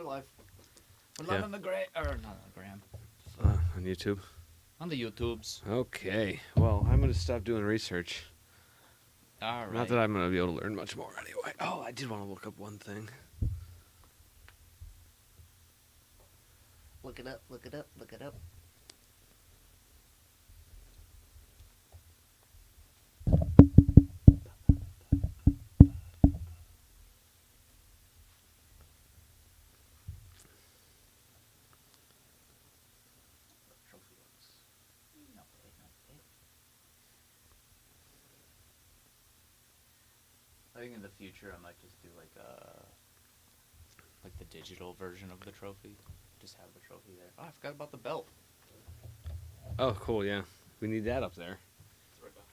life. We're not on the gram, or not on the gram. On YouTube? On the YouTubes. Okay. Well, I'm going to stop doing research. All right. Not that I'm going to be able to learn much more anyway. Oh, I did want to look up one thing. Look it up, look it up, look it up. I think in the future I might just do like the digital version of the trophy. Just have the trophy there. Oh, I forgot about the belt. Oh, cool, yeah. We need that up there. It's right behind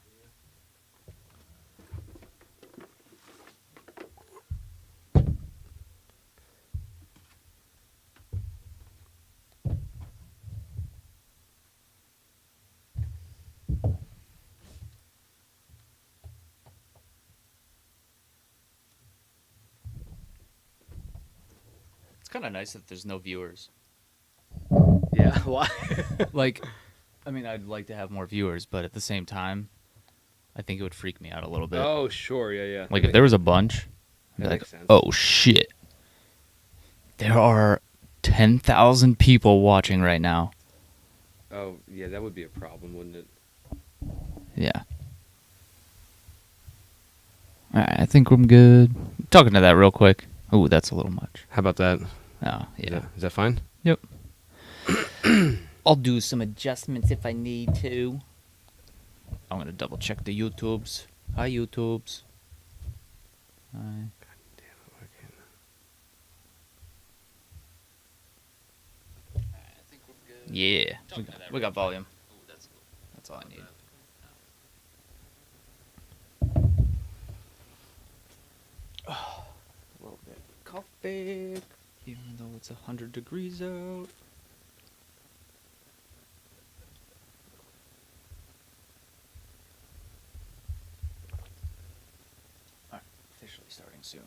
you. It's kind of nice that there's no viewers. Yeah, why? Like, I mean, I'd like to have more viewers, but at the same time, I think it would freak me out a little bit. Oh, sure, yeah. Like, if there was a bunch, I'd be That like, makes sense. oh, shit. There are 10,000 people watching right now. Oh, yeah, that would be a problem, wouldn't it? Yeah. All right, I think I'm good. Talking to that real quick. Ooh, that's a little much. How about that? Oh, yeah. Is that fine? Yep. I'll do some adjustments if I need to. I'm going to double check the YouTubes. Hi, YouTubes. Hi. I think we're good. Yeah. We got volume. That's all I need. A little bit of coffee, even though it's 100 degrees out. Alright, officially starting soon.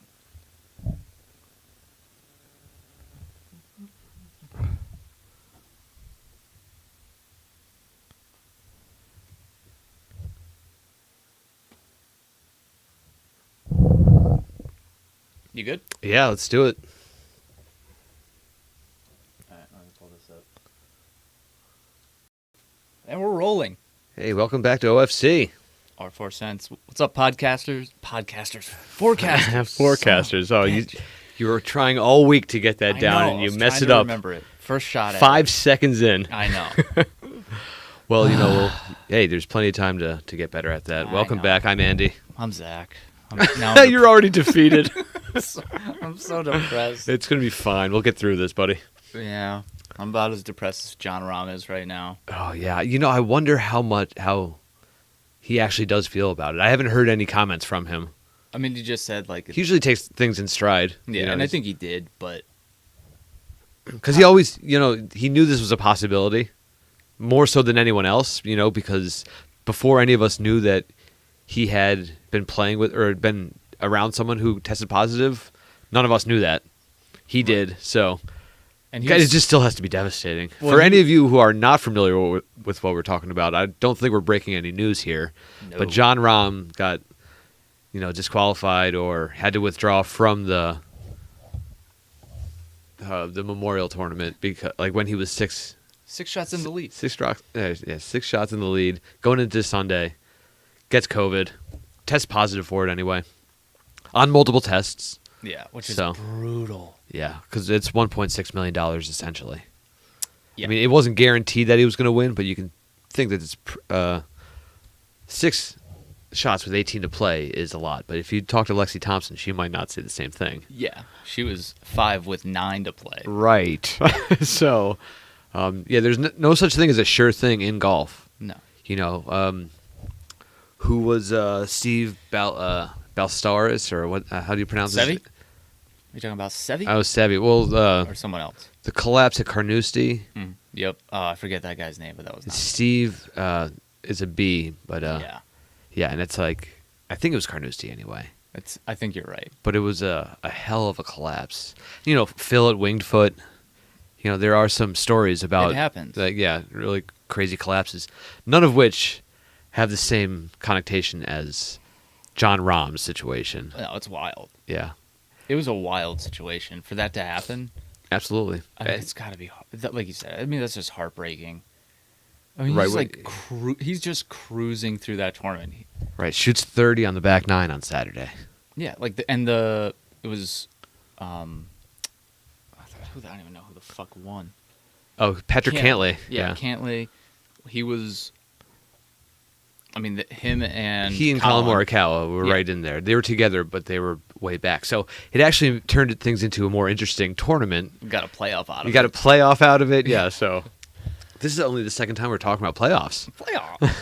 You good? Yeah, let's do it. Alright, let me pull this up. And we're rolling. Hey, welcome back to OFC. Our 4 cents. What's up, podcasters? Forecasters. Forecasters. Oh, you were trying all week to get that down, and you messed it up. Remember it. First shot at 5 it. seconds in. I know. Well, hey, there's plenty of time to get better at that. I Welcome know. back. I'm Andy. I'm Zach. Now You're already defeated. I'm so depressed. It's going to be fine. We'll get through this, buddy. Yeah. I'm about as depressed as John Rahm is right now. Oh, yeah. I wonder how he actually does feel about it. I haven't heard any comments from him. I mean, you just said, like... He usually takes things in stride. Yeah, and I think he did, but... Because he always, he knew this was a possibility. More so than anyone else, because before any of us knew that he had been playing with or had been around someone who tested positive, none of us knew that. He did, so... And Guys, it just still has to be devastating. Well, For any of you who are not familiar with what we're talking about, I don't think we're breaking any news here. No. But John Rahm got, disqualified or had to withdraw from the Memorial Tournament because, when he was 6 shots in the lead. 6 shots in the lead, going into Sunday, gets COVID, tests positive for it anyway, on multiple tests. Yeah, which is So- brutal. Yeah, because it's $1.6 million essentially. Yeah. I mean, it wasn't guaranteed that he was going to win, but you can think that it's 6 shots with 18 to play is a lot. But if you talk to Lexi Thompson, she might not say the same thing. Yeah, she was 5 with 9 to play. Right. So, there's no such thing as a sure thing in golf. No. Who was Steve Balstaris, or what? How do you pronounce Sevi? it? Are you talking about Sevi? Oh, Sevi. Well, or someone else? the collapse at Carnoustie. Yep. I forget that guy's name, but that was not. Steve is a B, but Yeah. yeah, and it's like I think it was Carnoustie anyway. I think you're right. but it was a hell of a collapse. You know, Phil at Winged Foot. You know, there are some stories about It happens. like, yeah, really crazy collapses. None of which have the same connotation as John Rahm's situation. No, it's wild. Yeah, It was a wild situation for that to happen. absolutely. I mean, it's got to be like you said. I mean, that's just heartbreaking. I mean, Right, he's what- like he's just cruising through that tournament. Right, shoots 30 on the back nine on Saturday. Yeah, like it was, I don't even know who the fuck won. Oh, Patrick Cantlay. Yeah, Cantlay. He was. I mean, him and He and Colin Morikawa were Yeah. right in there. They were together, but they were way back. So it actually turned things into a more interesting tournament. got a playoff out of You it. got a playoff out of it, yeah. So this is only the second time we're talking about playoffs, playoffs.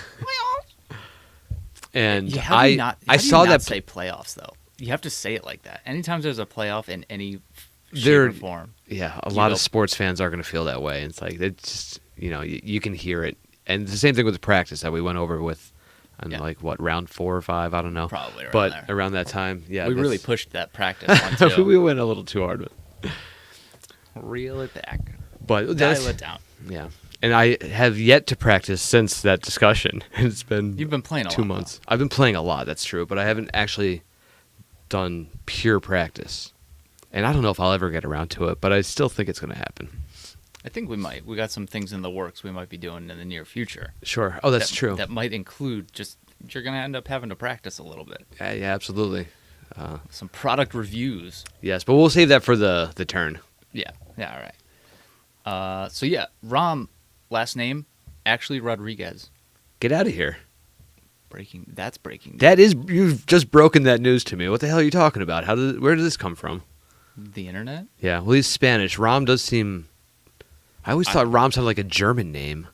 and Yeah, how do you not, how I do you saw not that say playoffs though. You have to say it like that. Anytime there's a playoff in any shape There- or form. Yeah, a You lot go- of sports fans are going to feel that way. It's like it's just, you know, you can hear it, and it's the same thing with the practice that we went over with, on Yeah. like what, round 4 or 5, I don't know, Probably around but there. around that time, yeah, we that's- really pushed that practice one too. we went a little too hard, Reel it back. but that's, Dial it down. yeah. And I have yet to practice since that discussion. It's been You've been playing a 2 lot, months. I've been playing a lot, that's true, but I haven't actually done pure practice. And I don't know if I'll ever get around to it, but I still think it's going to happen. I think we might. We got some things in the works we might be doing in the near future. Sure. Oh, that's true. That might include just you're going to end up having to practice a little bit. Yeah, absolutely. Some product reviews. Yes, but we'll save that for the turn. Yeah. Yeah. All right. So yeah, Rom, last name actually Rodriguez. Get out of here. That's breaking. That is, you've just broken that news to me. What the hell are you talking about? Where did this come from? The internet. Yeah, well, he's Spanish. Rom does seem. I always thought Rom sounded like a German name.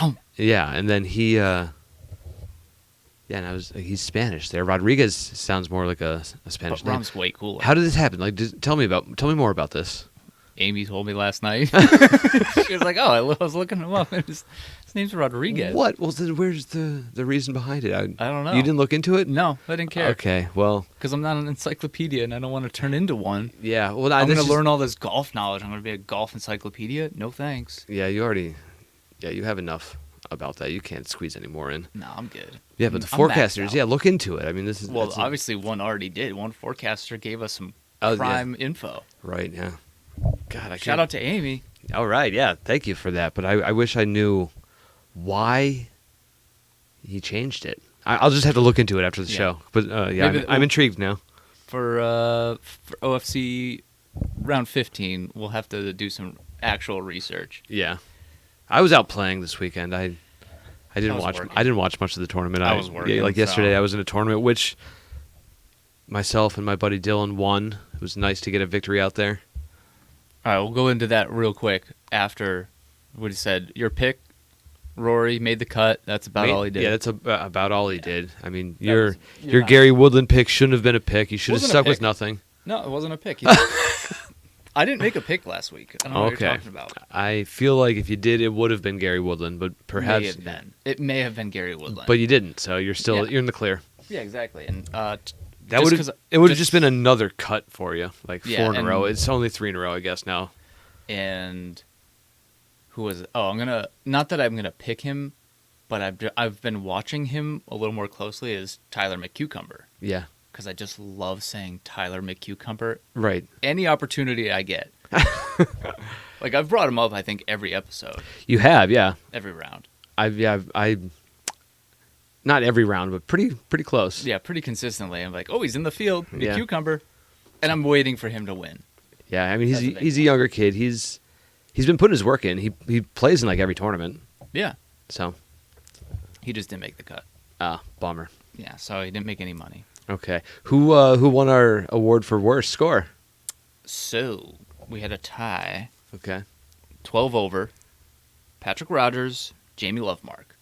Rom. Yeah, and then he. Yeah, and he's Spanish. There, Rodriguez sounds more like a Spanish But name. Rom's way cooler. How did this happen? Like, tell me more about this. Amy told me last night. She was like, "Oh, I was looking him up. And his name's Rodriguez." What? Well, then where's the reason behind it? I don't know. You didn't look into it? No, I didn't care. Okay, well, Because I'm not an encyclopedia and I don't want to turn into one. yeah. Well, I'm this going is- to learn all this golf knowledge. I'm going to be a golf encyclopedia. No thanks. Yeah, you have enough about that. You can't squeeze any more in. No, I'm good. Yeah, but the I'm maxed forecasters, out. yeah, look into it. I mean, this is Well, that's obviously one already did. One forecaster gave us some Oh, yeah. prime info. right. Yeah. God, I Shout can't. out to Amy. All right, yeah, thank you for that. But I wish I knew why he changed it. I'll just have to look into it after the Yeah. show. But yeah, Maybe I'm intrigued now. For OFC round 15, we'll have to do some actual research. Yeah, I was out playing this weekend. I didn't was watch. working. I didn't watch much of the tournament. I was working, Yeah, like yesterday, so- I was in a tournament which myself and my buddy Dylan won. It was nice to get a victory out there. All right, we'll go into that real quick after what he said. Your pick, Rory, made the cut. That's about all he did. Yeah, that's about all he did. I mean, That your was- you're your not- Gary Woodland pick shouldn't have been a pick. You should have Wasn't a stuck with pick. nothing. No, it wasn't a pick. I didn't make a pick last week. I don't know what Okay. you're talking about. I feel like if you did, it would have been Gary Woodland, but perhaps May have been. It may have been Gary Woodland. But you didn't, so you're still Yeah. you're in the clear. yeah, exactly. And That would have it would have just been another cut for you, like Yeah, 4 in a row. and- It's only 3 in a row, I guess now. And who was it? Oh, not that I'm gonna pick him, but I've been watching him a little more closely as Tyler McCucumber Yeah, because I just love saying Tyler McCucumber right. any opportunity I get. Like I've brought him up, I think every episode, You have, yeah. every round. I not every round, but pretty close. Yeah, pretty consistently. I'm like, oh, he's in the field, Yeah. McCucumber, and I'm waiting for him to win. Yeah, I mean That's a big he's a younger kid. He's been putting his work in. He plays in like every tournament. Yeah, So, he just didn't make the cut. bummer. Yeah, so he didn't make any money. Okay. Who won our award for worst score? So we had a tie, Okay. 12 over. Patrick Rogers, Jamie Lovemark.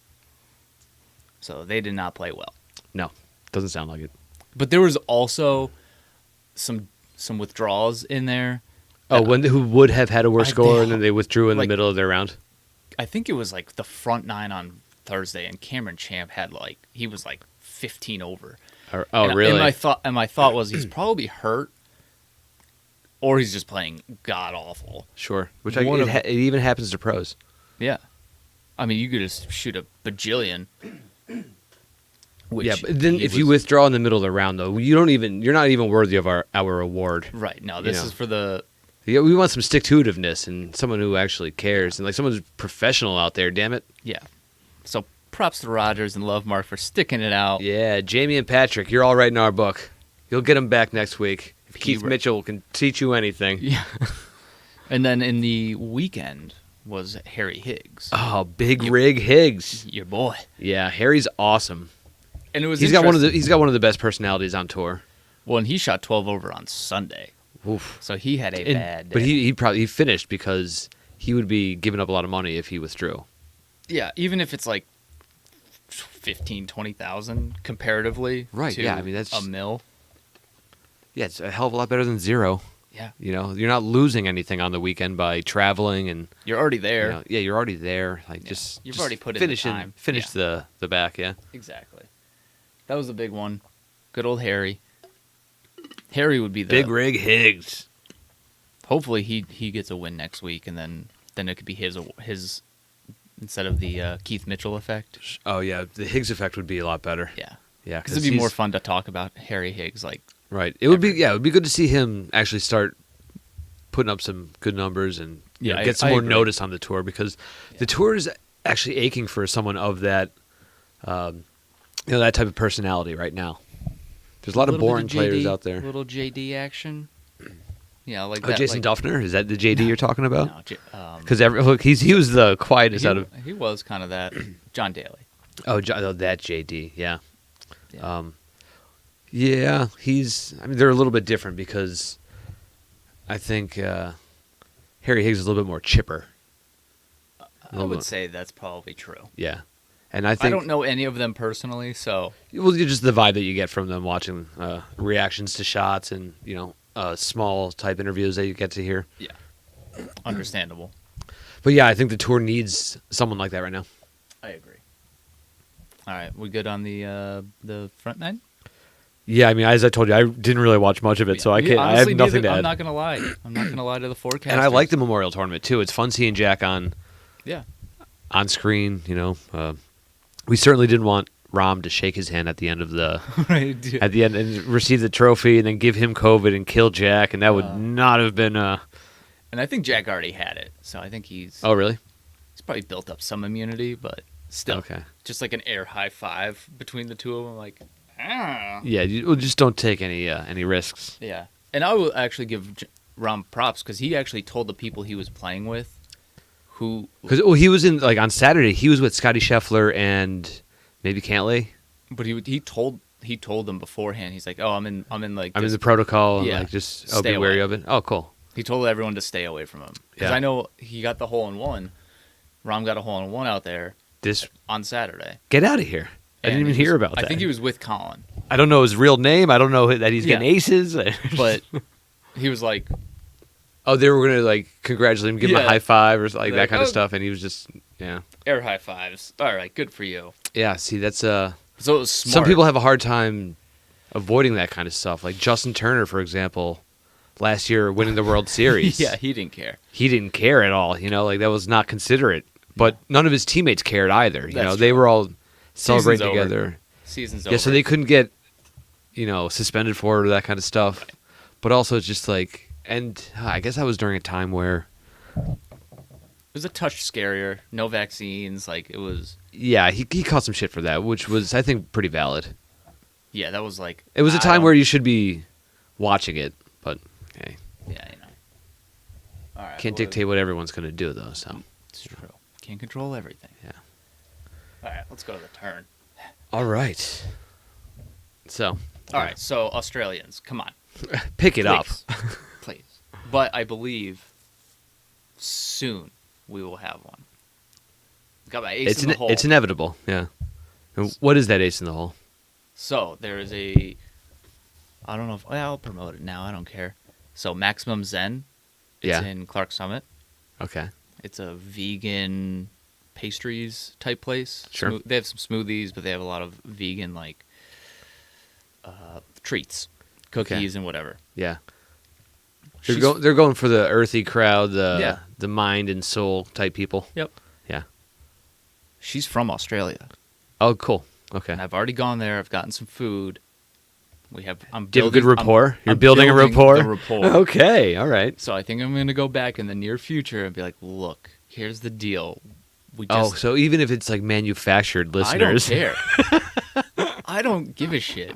So they did not play well. No. Doesn't sound like it. But there was also some withdrawals in there. Oh, who would have had a worse I- score they- and then they withdrew in like- the middle of their round? I think it was the front nine on Thursday, and Cameron Champ had he was 15 over. Oh, really? And my thought was he's probably hurt, or he's just playing god awful. Sure. Which it even happens to pros. Yeah, I mean you could just shoot a bajillion. Yeah, but then if you withdraw in the middle of the round, though, you're not even worthy of our award. Right. No, this is for the. Yeah, we want some stick-to-itiveness and someone who actually cares and like someone who's professional out there. Damn it. Yeah. So props to Rogers and Love Mark for sticking it out. Yeah, Jamie and Patrick, you're all right in our book. You'll get them back next week. If Keith Mitchell can teach you anything. Yeah. And then in the weekend was Harry Higgs. Oh, Big Rig Higgs. Your boy. Yeah, Harry's awesome. And it was he's got one of the best personalities on tour. Well, and he shot 12 over on Sunday. Oof. So he had a bad day. But he finished because he would be giving up a lot of money if he withdrew. Yeah, even if it's like 15, 20,000 comparatively to yeah, I mean, that's a mil. Yeah, it's a hell of a lot better than zero. Yeah. You know, you're not losing anything on the weekend by traveling and you're already there. You're already there. Like you've already put in the time. Finish the back, yeah. Exactly. That was a big one. Good old Harry. Harry would be the Big Rig Higgs. Hopefully he gets a win next week, and then it could be his instead of the Keith Mitchell effect. Oh yeah, the Higgs effect would be a lot better. Yeah, yeah, because it'd be more fun to talk about Harry Higgs. Like right, it would be good to see him actually start putting up some good numbers and get some more notice on the tour because the tour is actually aching for someone of that that type of personality right now. There's a lot of boring players out there. Little JD action. Yeah, like that. Jason Duffner? Is that the JD you're talking about? No, because he was the quietest out of. He was kind of that. John Daly. Oh, that JD. Yeah. Yeah. He's. I mean, they're a little bit different because I think Harry Higgs is a little bit more chipper. I would say that's probably true. Yeah. And I don't know any of them personally, so. Well, just the vibe that you get from them watching reactions to shots and small type interviews that you get to hear. Yeah, understandable. But yeah, I think the tour needs someone like that right now. I agree. All right, we good on the front nine? Yeah, I mean, as I told you, I didn't really watch much of it, so I can't. I have nothing to add. I'm not gonna lie. I'm not gonna lie to the forecast. And I like the Memorial Tournament too. It's fun seeing Jack on. Yeah. On screen, we certainly didn't want Rahm to shake his hand at the end of the at the end and receive the trophy and then give him COVID and kill Jack, and that would not have been. And I think Jack already had it, so I think he's. Oh really? He's probably built up some immunity, but still, okay. Just like an air high five between the two of them, like. Ah. Yeah, you just don't take any risks. Yeah, and I will actually give Rahm props because he actually told the people he was playing with. Because he was in on Saturday. He was with Scotty Scheffler and maybe Cantlay. But he told them beforehand. He's like, "Oh, I'm in I'm in the protocol. Yeah, and just be wary of it." Oh, cool. He told everyone to stay away from him because I know he got the hole in one. Rahm got a hole in one out there on Saturday. Get out of here! I didn't even hear about that. I think he was with Colin. I don't know his real name. I don't know that he's getting aces. But he was like. Oh, they were gonna congratulate him, give him a high five or that kind of stuff, and he was just air high fives. All right, good for you. Yeah, see that's so it was smart. Some people have a hard time avoiding that kind of stuff. Like Justin Turner, for example, last year winning the World Series. Yeah, he didn't care. He didn't care at all. That was not considerate. But none of his teammates cared either. They were all celebrating together. Season's over. Yeah, so they couldn't get suspended for it or that kind of stuff. Right. But also, it's just like. And I guess that was during a time where it was a touch scarier. No vaccines, it was. Yeah, he caught some shit for that, which was I think pretty valid. Yeah, that was it was a time where you should be watching it, but hey. Yeah, All right. Can't dictate what everyone's going to do though, so. It's true. Can't control everything. Yeah. All right, let's go to the turn. All right. So. All right, so Australians, come on. Pick it up. Please. But I believe soon we will have one. Got my ace in the hole. It's inevitable, yeah. And what is that ace in the hole? So there is I don't know if I'll promote it now. I don't care. So Maximum Zen. It's in Clark Summit. Okay. It's a vegan pastries type place. Sure. They have some smoothies, but they have a lot of vegan treats, cookies, and whatever. Yeah. She's- They're going for the earthy crowd, Yeah. the mind and soul type people. Yep. Yeah. She's from Australia, Oh, cool. Okay. and I've already gone there. I've gotten some food. Do you have a good rapport? You're I'm building a rapport? the rapport. Okay. All right. So I think I'm going to go back in the near future and be like, look, here's the deal. We Oh, just, so even if it's like manufactured I don't listeners. care. I don't give a shit.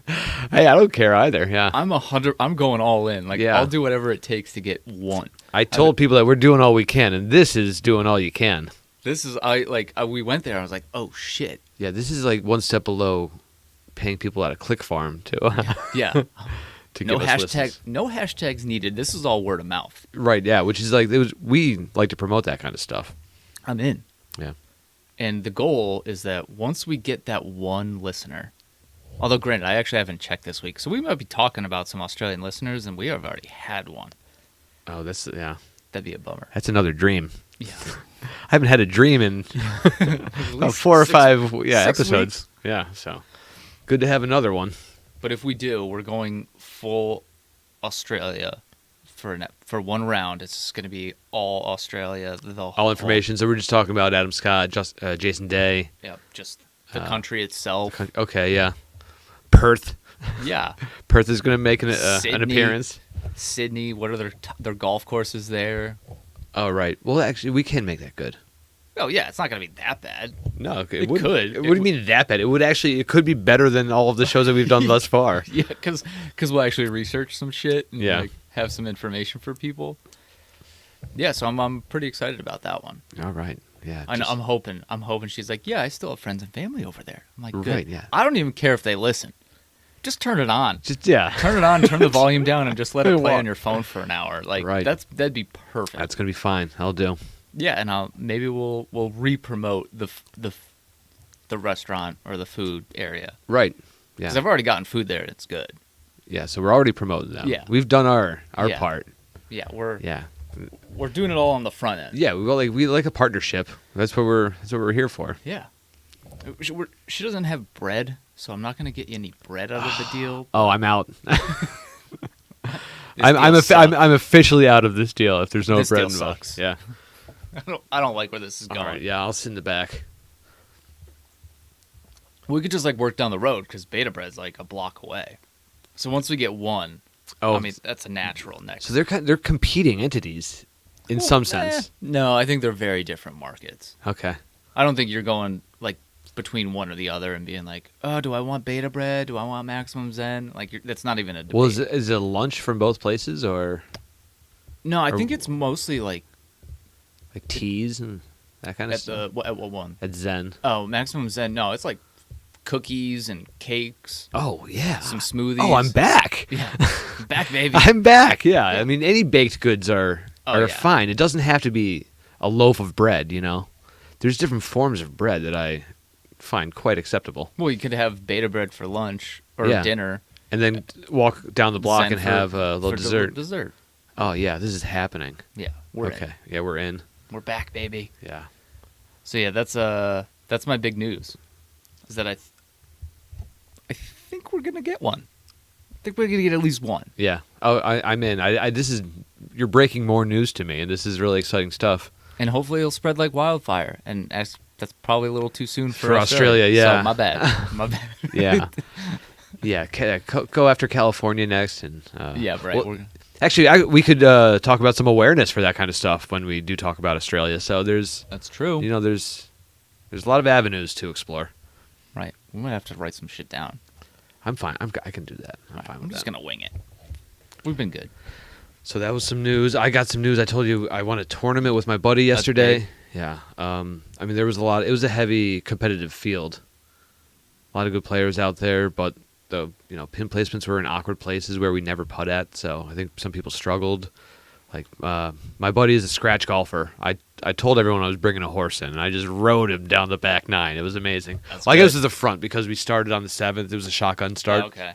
Hey, I don't care either. Yeah. I'm going all in. Like, Yeah. I'll do whatever it takes to get one. I told people that we're doing all we can, and this is doing all you can. This is, we went there. I was like, oh, shit. Yeah, this is like one step below paying people at a click farm to Yeah. to No give us listens. no hashtags needed. This is all word of mouth. Right, yeah, which is like we like to promote that kind of stuff. I'm in. Yeah. And the goal is that once we get that one listener, although granted, I actually haven't checked this week, so we might be talking about some Australian listeners, and we have already had one. Oh, That'd be a bummer. that's another dream. Yeah. I haven't had a dream in about 4 or 5 episodes. Yeah, so good to have another one. But if we do, we're going full Australia for one round. It's just going to be all Australia. All information. So we're just talking about Adam Scott, Jason Day. Yeah, just the country itself. Okay, yeah. Perth. Yeah. Perth is going to make an Sydney. appearance. Sydney, what are their golf courses there? Oh, right. Well, actually, we can make that good. Oh, yeah, it's not going to be that bad. No, It wouldn't- could. What do you mean that bad? It could be better than all of the shows that we've done thus far. Yeah, because we'll actually research some shit and Yeah. have some information for people. Yeah, so I'm pretty excited about that one. All right. Yeah. I'm hoping she's like, yeah, I still have friends and family over there. I'm like, good. Right, yeah. I don't even care if they listen. Just turn it on. yeah. Turn it on, turn the volume down, and just let it play Well, on your phone for an hour. Like right. that'd be perfect. That's going to be fine. I'll do. Yeah, and maybe we'll re-promote the restaurant or the food area Right. because Yeah. I've already gotten food there. And it's good. Yeah. So we're already promoting them. Yeah. We've done our Yeah. part. Yeah, Yeah. we're doing it all on the front end. Yeah. We like a partnership. That's what we're here for. Yeah. She doesn't have bread, so I'm not going to get you any bread out of the deal. Oh, I'm out. This deal I'm sucks. officially out of this deal if there's no This bread deal involved. sucks. Yeah. I don't like where this is going. All right. Yeah. I'll sit in the back. We could just work down the road because Beta Bread's a block away. So once we get one, Oh, I mean that's a natural next. so they're competing entities in some sense. No, I think they're very different markets. Okay. I don't think you're going between one or the other and being like, oh, do I want Beta Bread? Do I want Maximum Zen? That's not even a debate. Well, is it a lunch from both places or No, I or- think it's mostly like teas and that kind of at stuff? at what one? At Zen. Oh, Maximum Zen. No, it's cookies and cakes, Oh yeah. some smoothies. Oh, I'm back. Yeah, back baby. I'm back. Yeah. I mean, any baked goods are Oh, yeah. fine. It doesn't have to be a loaf of bread. There's different forms of bread that I find quite acceptable. Well, you could have Beta Bread for lunch or Yeah. dinner. And then walk down the block Zen and for- have a little for dessert. Dessert. Oh yeah, this is happening. Yeah, we're okay. in. Yeah, we're in. We're back, baby. Yeah. So yeah, that's my big news. Is that I think we're gonna get one. I think we're gonna get at least one. Yeah. Oh, I'm in. You're breaking more news to me, and this is really exciting stuff. And hopefully it'll spread like wildfire. And that's probably a little too soon for Australia. Yeah. So my bad. My bad. Yeah. Yeah. Go after California next, and Yeah, right. well, actually, we could talk about some awareness for that kind of stuff when we do talk about Australia. So there's That's true. there's a lot of avenues to explore. Right. We might have to write some shit down. I'm fine. I can do that. I'm fine I'm with just that. gonna wing it. We've been good. So that was some news. I got some news. I told you I won a tournament with my buddy That's yesterday. big. Yeah. I mean, there was a lot. It was a heavy competitive field. A lot of good players out there, but the pin placements were in awkward places where we never putt at. So I think some people struggled. My buddy is a scratch golfer. I told everyone I was bringing a horse in, and I just rode him down the back nine. It was amazing. That's Well, I guess good. it was the front because we started on the 7th. It was a shotgun start. Okay.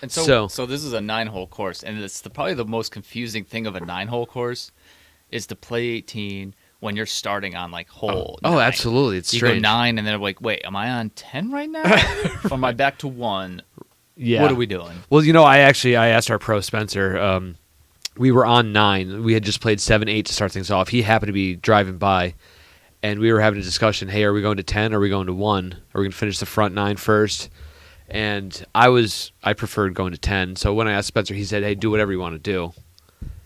And So- so this is a 9-hole course, and it's probably the most confusing thing of a 9-hole course is to play 18 when you're starting on hole. Oh, 9. absolutely. It's You strange. go 9, and then wait, am I on 10 right now? or am I back to 1? Yeah. What are we doing? Well, I asked our pro Spencer. We were on 9. We had just played 7, 8 to start things off. He happened to be driving by, and we were having a discussion. Hey, are we going to 10? Or are we going to 1? Are we going to finish the front 9 first? And I preferred going to 10. So when I asked Spencer, he said, "Hey, do whatever you want to do,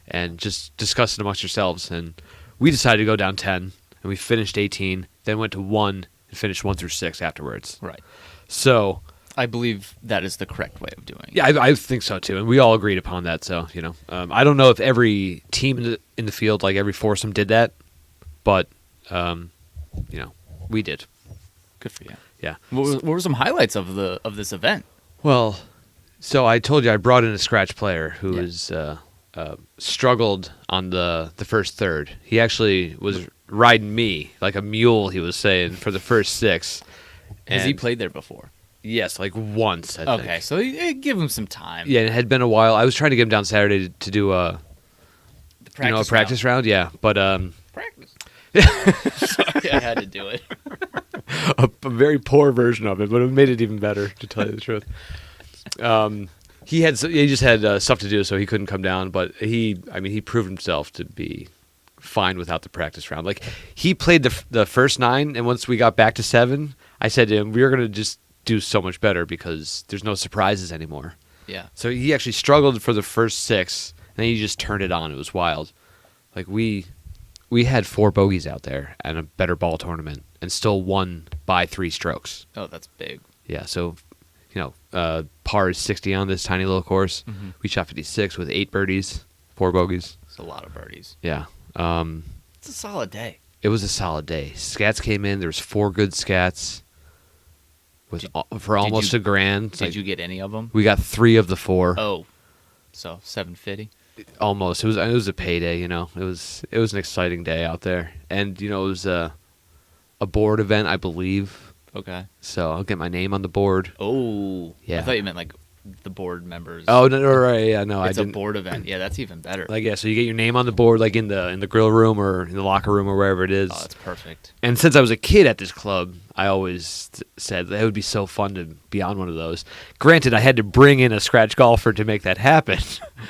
and just discuss it amongst yourselves." And we decided to go down 10, and we finished 18. Then went to 1 and finished 1 through 6 afterwards. Right. So I believe that is the correct way of doing it. yeah, I think so too, and we all agreed upon that. So I don't know if every team in the field, like every foursome, did that, but we did. Good for you. Yeah. What were some highlights of this event? Well, so I told you I brought in a scratch player who Yeah. is struggled on the first third. He actually was riding me like a mule. He was saying for the first 6. Has he And- played there before? Yes, like once. I Okay, think. so give him some time. Yeah, it had been a while. I was trying to get him down Saturday to do a practice round. Yeah, but Practice. Sorry, I had to do it. a very poor version of it, but it made it even better, to tell you the truth. He just had stuff to do, so he couldn't come down. But he proved himself to be fine without the practice round. Like he played the first 9, and once we got back to 7, I said to him, "We're going to just do so much better because there's no surprises anymore." Yeah. So he actually struggled for the first 6, and then he just turned it on. It was wild. Like we had 4 bogeys out there and a better ball tournament, and still won by 3 strokes. Oh, that's big. Yeah, so par is 60 on this tiny little course. Mhm. We shot 56 with 8 birdies, 4 bogeys. It's a lot of birdies. Yeah, It's a solid day. it was a solid day. Scats came in. There was 4 good scats for almost you- a grand. Did you get any of them? We got 3 of the 4. Oh, so 750. Almost. It was a payday. It was an exciting day out there, and it was a board event, I believe. Okay. So I'll get my name on the board. Oh, Yeah. I thought you meant like the board members. Oh no, right, yeah, no, I it's a didn't. board event. Yeah, that's even better. Like yeah, so you get your name on the board, like in the grill room or in the locker room or wherever it is. Oh, that's perfect. And since I was a kid at this club, I always said that it would be so fun to be on one of those. Granted, I had to bring in a scratch golfer to make that happen.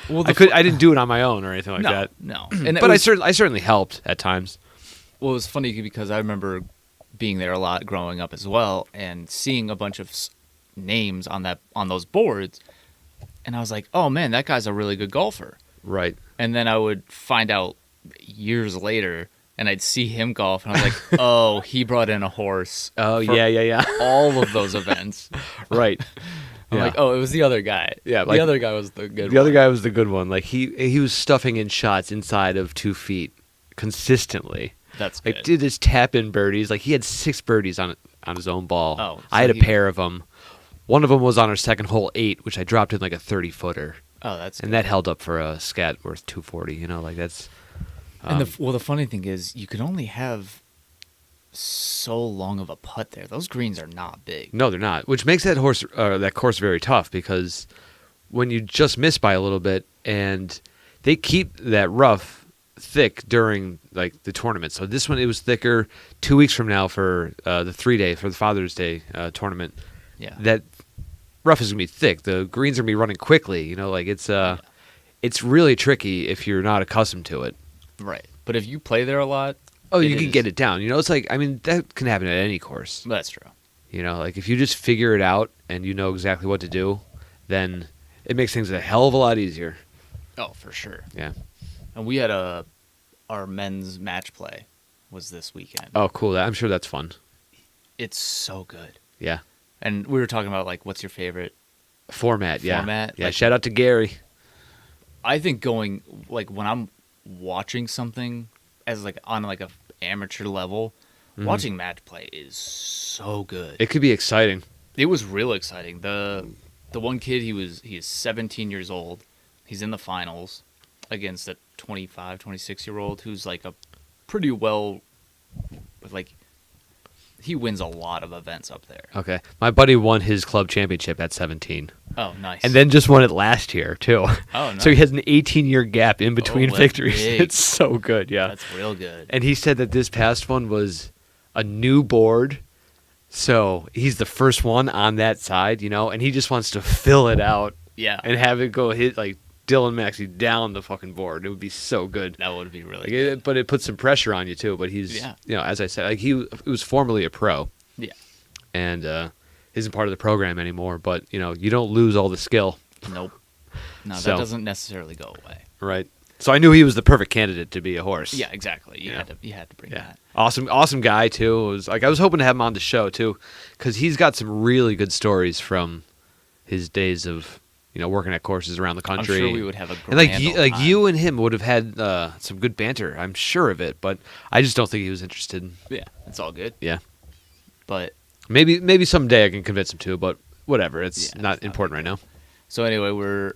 Well, I didn't do it on my own or anything like that. No. And But I certainly helped at times. Well, it was funny because I remember being there a lot growing up as well, and seeing a bunch of names on those boards, and I was like, "Oh man, that guy's a really good golfer." Right. And then I would find out years later, and I'd see him golf, and I was like, "Oh, he brought in a horse." Oh for yeah. all of those events. Right. I'm Yeah. like, "Oh, it was the other guy." Yeah, the like- other guy was the good. The other one. guy was the good one. Like he was stuffing in shots inside of 2 feet consistently. That's good. Like did his tap in birdies. Like he had 6 birdies on his own ball. Oh, so I had a he- pair of them. One of them was on our second hole 8, which I dropped in like a 30-footer, Oh, that's good. and that held up for a scat worth 240. Like that's. And the funny thing is, you could only have so long of a putt there. Those greens are not big. No, they're not. Which makes that course very tough because when you just miss by a little bit, and they keep that rough thick during like the tournament. So this one it was thicker. 2 weeks from now for the 3-day for the Father's Day tournament, Yeah. that rough is gonna be thick. The greens are gonna be running quickly. Like it's really tricky if you're not accustomed to it. Right. But if you play there a lot, Oh, it you can is- get it down. It's like that can happen at any course. That's true. Like if you just figure it out and you know exactly what to do, then it makes things a hell of a lot easier. Oh, for sure. Yeah. And we had our men's match play was this weekend. Oh, cool. I'm sure that's fun. It's so good. Yeah. And we were talking about like, what's your favorite? Format. Yeah. Format, Yeah. like- Shout out to Gary. I think going like when I'm watching something as like on like a amateur level, watching match play is so good. It could be exciting. It was real exciting. The one kid, he is 17 years old. He's in the finals against a 25, 26-year-old who's like a pretty well, like, he wins a lot of events up there. Okay. My buddy won his club championship at 17. Oh, nice. And then just won it last year, too. Oh, nice. So he has an 18-year gap in between that's victories. big. It's so good, yeah. That's real good. And he said that this past one was a new board, So he's the first one on that side, and he just wants to fill it out Yeah. and have it go hit like Dylan Maxey down the fucking board. It would be so good. That would be really Like, good. but it puts some pressure on you too. But he's, as I said, like he was formerly a pro. Yeah. And isn't part of the program anymore. But you don't lose all the skill. Nope. No, So- that doesn't necessarily go away. Right. So I knew he was the perfect candidate to be a horse. Yeah, exactly. You Yeah. had to bring Yeah. that. Awesome guy too. It was like I was hoping to have him on the show too, because he's got some really good stories from his days of working at courses around the I'm country. sure we would have a And like grand you, old like time. you and him would have had some good banter. I'm sure of it, but I just don't think he was interested. Yeah, it's all good. Yeah, But maybe someday I can convince him to, but whatever. It's Yeah, not it's not important right big now. so anyway,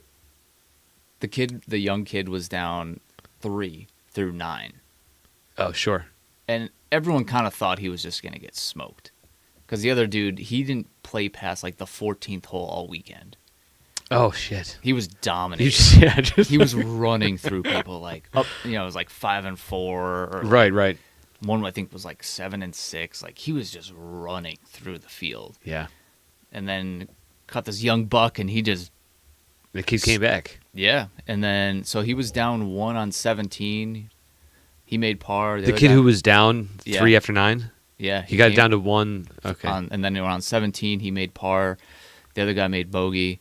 the young kid was down 3 through 9. Oh sure. And everyone kind of thought he was just going to get smoked. Because the other dude, he didn't play past like the 14th hole all weekend. Oh shit. He was You dominating. just, He was running through people like up, it was like 5-4 or right. one I think was like 7-6. Like he was just running through the field. Yeah. And then caught this young buck and he just The kid came back. yeah. And then so he was down 1 on 17. He made par. The other kid guy- who was down Yeah. 3 after 9. yeah, He got it came down to 1. Okay. and then they were on 17. He made par. The other guy made bogey.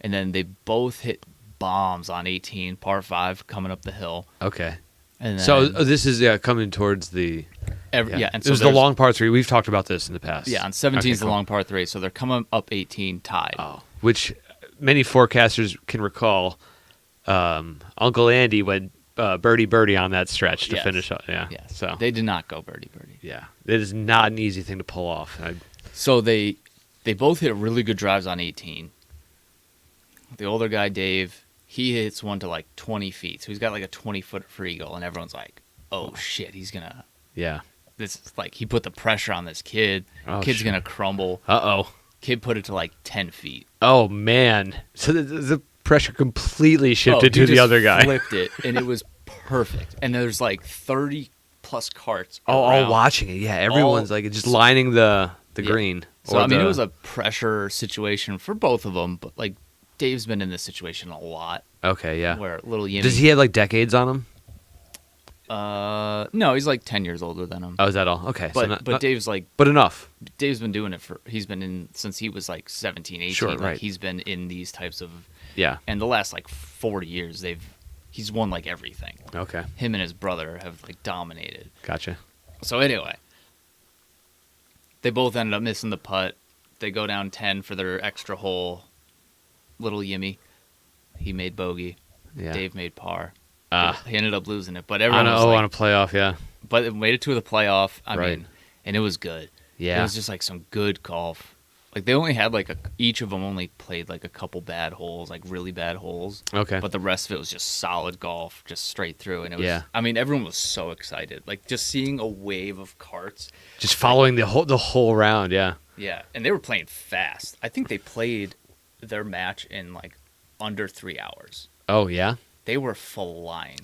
And then they both hit bombs on 18, par 5 coming up the hill. Okay. And then So this is coming towards the and it so was the there's- long par 3. We've talked about this in the past. Yeah, on 17 is Okay, the cool. long par 3, so they're coming up 18 tied. Oh, which many forecasters can recall. Uncle Andy went birdie on that stretch to Yes. finish up. Yeah. Yeah, So they did not go birdie. yeah, it is not an easy thing to pull off. So they both hit really good drives on 18. The older guy, Dave, he hits one to like 20 feet, so he's got like a 20-foot free goal, and everyone's like, "Oh shit, he's gonna." Yeah. This is like he put the pressure on this kid. Oh, Kid's shit. gonna crumble. Uh-oh. Kid put it to like 10 feet. Oh man. So the pressure completely shifted he to the just other guy. Flipped it, and it was perfect. And there's like 30 plus carts. All around. watching it. Yeah, everyone's like just lining the Yeah. green. So or I mean, it the- was a pressure situation for both of them, but like Dave's been in this situation a lot. Okay, yeah. Where little Yimmy. Does he have like decades on him? No, he's like 10 years older than him. Oh, is that all? Okay. but so not, not- Dave's like but enough. Dave's been doing it he's been in since he was like 17, 18. Sure, like, right. He's been in these types of Yeah. and the last like 40 years he's won like everything. Okay. Him and his brother have like dominated. Gotcha. So anyway, they both ended up missing the putt. They go down 10 for their extra hole. Little Yimmy, he made bogey. Yeah. Dave made par. Ah. He ended up losing it, but On everyone a, was like, on a playoff, yeah. but it made it to the playoff. I Right. mean, and it was good. Yeah. It was just like some good golf. Like they only had like each of them only played like a couple bad holes, like really bad holes. Okay. But the rest of it was just solid golf, just straight through. And it was, Yeah. I mean, everyone was so excited. Like just seeing a wave of carts. Just following the whole round, yeah. Yeah. And they were playing fast. I think they played their match in like under 3 hours. Oh, yeah. They were flying.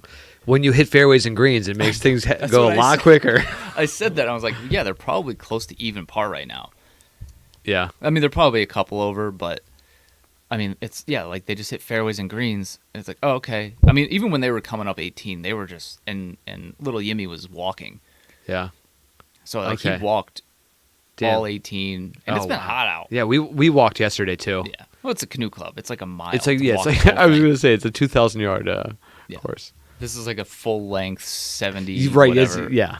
When you hit fairways and greens, it makes things go what a I lot said. quicker. I said that. I was like, yeah, they're probably close to even par right now. Yeah. I mean, they're probably a couple over, but I mean, it's like they just hit fairways and greens. And it's like, oh, okay. I mean, even when they were coming up 18, they were just and little Yimmy was walking, Yeah. so like Okay. he walked Damn. all 18, and it's Oh, been wow. hot out. Yeah, we walked yesterday too. Yeah. Well, it's a canoe club. It's like a mile. It's like to yeah, it's walk like the whole I was thing. gonna say it's a 2,000 yard Yeah. course. This is like a full length 70. Right? It's, Whatever. yeah.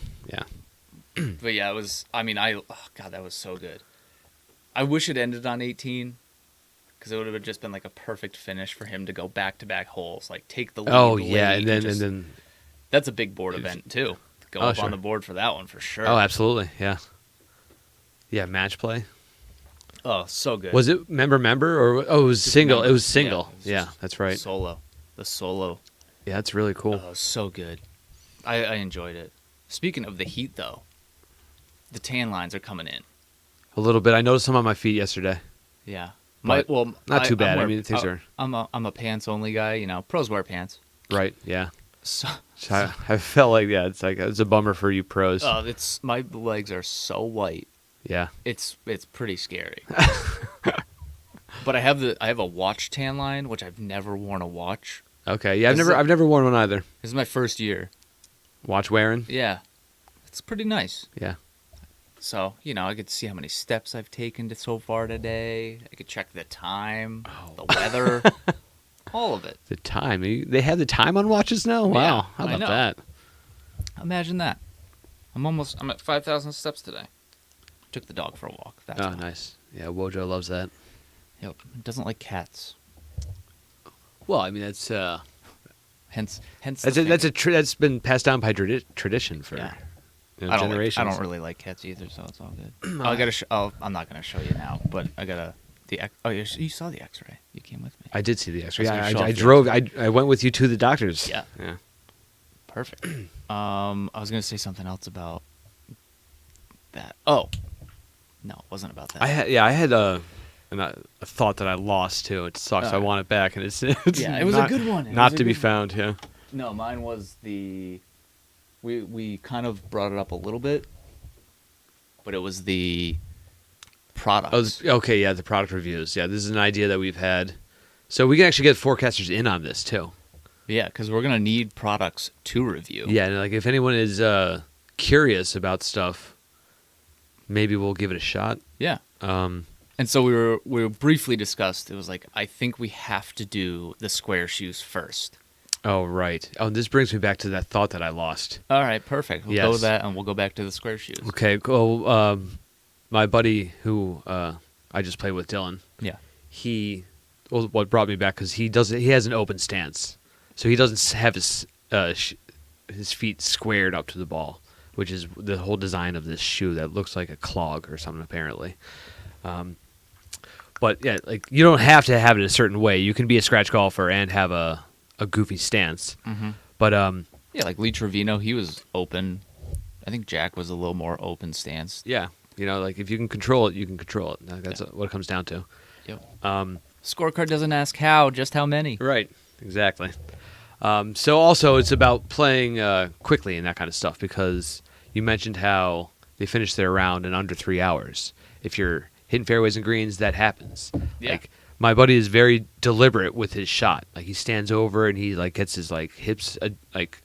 But yeah, it was. I mean, oh god, that was so good. I wish it ended on 18. Because it would have just been like a perfect finish for him to go back to back holes, like take the lead. Oh yeah, late and then that's a big board event too. Go Oh, up sure. on the board for that one for sure. oh absolutely, yeah. Yeah, match play. Oh, so good. Was it member or it was Just single? member. It was single. Yeah, it was Yeah, just that's right. Solo, the solo. Yeah, that's really cool. Oh, so good. I enjoyed it. Speaking of the heat, though, the tan lines are coming in. A little bit. I noticed some on my feet yesterday. Yeah. But not too bad. I mean, things are I'm a pants only guy. You know, pros wear pants. right. Yeah. So So I felt like it's a bummer for you pros. it's my legs are so white. Yeah. It's pretty scary. But I have a watch tan line, which I've never worn a watch. Okay. Yeah, This is I've never worn one either. This is my first year. Watch wearing? Yeah, it's pretty nice. Yeah. So, I could see how many steps I've taken so far today. I could check the time, the weather, all of it. The time. They have the time on watches now? Wow. Yeah, How I about know. that? Imagine that. I'm at 5,000 steps today. Took the dog for a walk. That's Oh, all. nice. Yeah, Wojo loves that. Yep. Doesn't like cats. Well, I mean, that's Hence. that's been passed down by tradition for Yeah. generations. I don't really like cats either, so it's all good. I'm not gonna show you now, but I got you saw the X-ray. You came with me. I did see the X-ray. I was gonna show I off the drove. I went with you to the doctors. Yeah. Yeah. Perfect. I was gonna say something else about that. Oh, no, it wasn't about that. I had a thought that I lost too. It sucks. I want it back, and it's Yeah, it was a good one. Not to be found. Yeah. No, mine was we kind of brought it up a little bit, but it was the products. Okay. Yeah, the product reviews. Yeah, this is an idea that we've had, so we can actually get forecasters in on this too. Yeah, because we're gonna need products to review. Yeah, and like if anyone is curious about stuff, maybe we'll give it a shot. Yeah. And so we were briefly discussed. It was like, I think we have to do the square shoes first. Oh, right. Oh, this brings me back to that thought that I lost. All right, perfect. We'll go Yes. with that, and we'll go back to the square shoes. Okay, cool. My buddy who I just played with, Dylan, Yeah. what brought me back, because he has an open stance. So he doesn't have his feet squared up to the ball, which is the whole design of this shoe that looks like a clog or something, apparently. But yeah, like you don't have to have it a certain way. You can be a scratch golfer and have a goofy stance. Mm-hmm. But Yeah, like Lee Trevino, he was open. I think Jack was a little more open stance. yeah, like if you can control it, you can control it. That's what it comes down to. Yep. Um, Scorecard doesn't ask how, just how many. Right. Exactly. So also it's about playing quickly and that kind of stuff, because you mentioned how they finished their round in under 3 hours. If you're hitting fairways and greens, that happens. Yeah. Like my buddy is very deliberate with his shot. Like he stands over and he like gets his like hips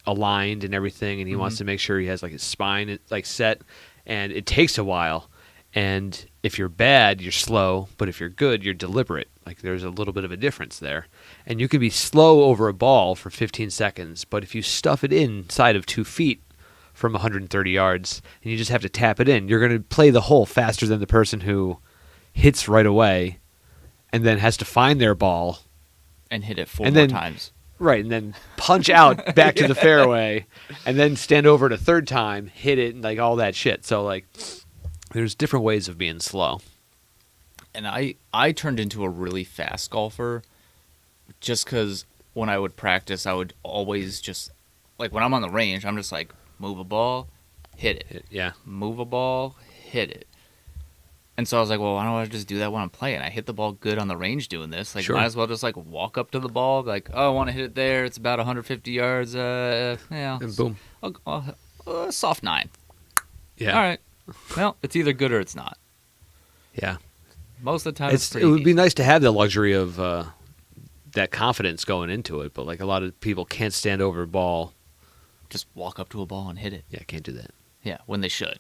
aligned and everything, and he wants to make sure he has like his spine like set. And it takes a while. And if you're bad, you're slow. But if you're good, you're deliberate. Like there's a little bit of a difference there. And you can be slow over a ball for 15 seconds. But if you stuff it inside of 2 feet from 130 yards and you just have to tap it in, you're going to play the hole faster than the person who hits right away and then has to find their ball. And hit it 4 And more then- times. Right, and then punch out back to the fairway and then stand over it a third time, hit it, and like all that shit. So like there's different ways of being slow. And I turned into a really fast golfer just because when I would practice, I would always just, like when I'm on the range, I'm just like, move a ball, hit it. Yeah. Move a ball, hit it. And so I was like, well, why don't I just do that when I'm playing? I hit the ball good on the range doing this. Like, Sure. might as well just like walk up to the ball, be like, oh, I want to hit it there. It's about 150 yards. Yeah. And boom. Soft 9. Yeah. All right. Well, it's either good or it's not. Yeah. Most of the time, it's It pretty would be decent. nice to have the luxury of that confidence going into it, but like a lot of people can't stand over a ball. Just walk up to a ball and hit it. Yeah, can't do that. Yeah, when they should.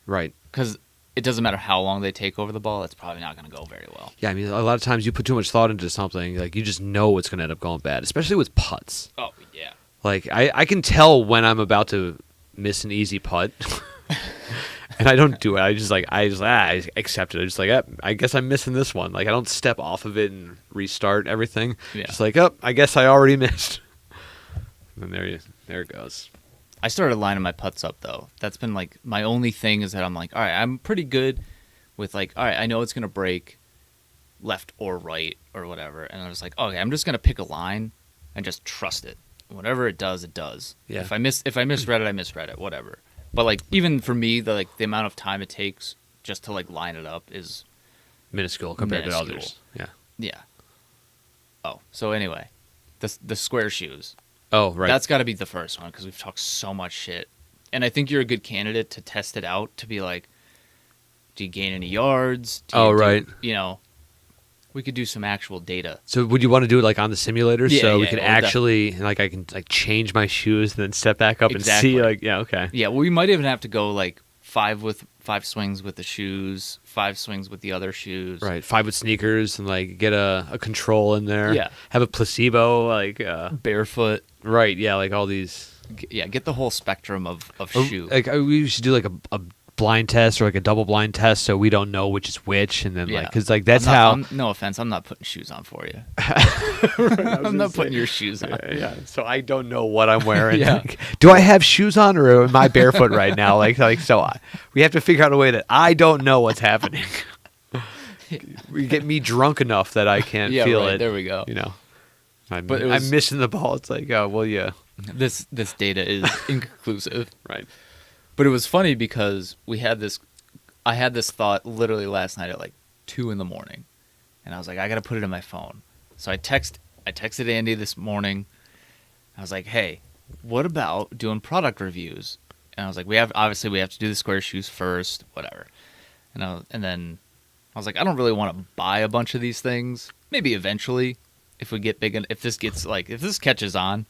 Right. Because it doesn't matter how long they take over the ball, it's probably not going to go very well. Yeah, I mean, a lot of times you put too much thought into something, like you just know it's going to end up going bad, especially with putts. Oh, yeah. Like I can tell when I'm about to miss an easy putt, and I don't do it. I accept it. I just like, I guess I'm missing this one. Like I don't step off of it and restart everything. Yeah. Just like, I guess I already missed. And there it goes. I started lining my putts up, though. That's been, like, my only thing is that I'm like, all right, I'm pretty good with, like, all right, I know it's going to break left or right or whatever. And I was like, okay, I'm just going to pick a line and just trust it. Whatever it does, it does. Yeah. If I misread it, I misread it, whatever. But, like, even for me, the amount of time it takes just to, like, line it up is, Minuscule compared to Minuscule. others. Yeah. yeah. Oh, so anyway, the square shoes. Oh, right. That's got to be the first one because we've talked so much shit. And I think you're a good candidate to test it out, to be like, Do you gain any yards? Oh, right. We could do some actual data. So would you want to do it like on the simulator so we yeah, can well, actually like I can like change my shoes and then step back up Exactly. and see okay. Yeah, we might even have to go like 5 swings with the shoes, 5 swings with the other shoes. Right, 5 with sneakers and like get a control in there. Yeah. Have a placebo Barefoot. right, yeah, like all these Get the whole spectrum of shoe. like we should do like a blind test or like a double blind test so we don't know which is which and then Yeah. like cuz like that's how no offense, I'm not putting shoes on for you. I'm not putting your shoes on. yeah, so I don't know what I'm wearing. Yeah. Like, do I have shoes on or am I barefoot right now? We have to figure out a way that I don't know what's happening. We get me drunk enough that I can't Yeah, feel right, it. there we go. I'm was- missing the ball. It's like, oh well, yeah, This data is inconclusive. right. But it was funny because I had this thought literally last night at like 2 a.m, and I was like, I gotta put it in my phone. So I texted Andy this morning. I was like, hey, what about doing product reviews? And I was like, we have to do the square shoes first, whatever. And then I was like, I don't really want to buy a bunch of these things. Maybe eventually, if we get big, if this catches on.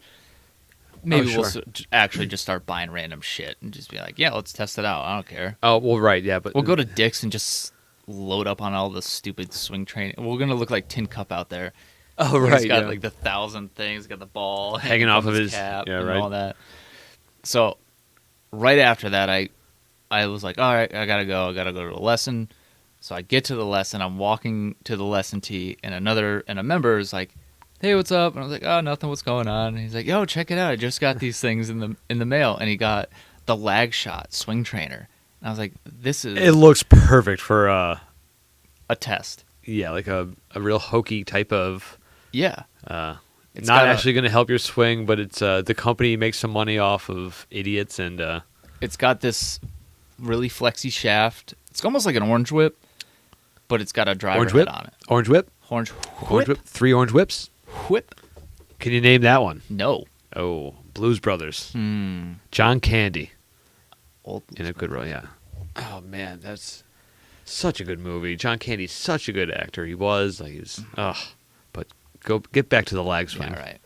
Maybe sure. we'll actually just start buying random shit and just be like, yeah, let's test it out. I don't care. Oh well, right, yeah, but We'll go to Dick's and just load up on all the stupid swing training. We're gonna look like Tin Cup out there. oh Where right, He's got yeah. like the 1,000 things. Got the ball Hanging off from of his cap yeah, and right. all that. So right after that, I was like, all right, I gotta go to the lesson. So I get to the lesson. I'm walking to the lesson tee, and a member is like, hey, what's up? And I was like, oh, nothing, what's going on? And he's like, yo, check it out. I just got these things in the mail. And he got the lag shot swing trainer. And I was like, this is It looks perfect for a test. yeah, like a real hokey type of Yeah. not It's got actually going to help your swing, but it's the company makes some money off of idiots and It's got this really flexy shaft. It's almost like an orange whip, but it's got a driver orange head whip, on it. orange whip, Orange orange whip, 3 orange whips. Whip? Can you name that one? No. Oh, Blues Brothers, Hmm. John Candy Old in a good role. Yeah. Oh man, that's such a good movie. John Candy's such a good actor. He was like he was. But go get back to the lag swing. Yeah, right.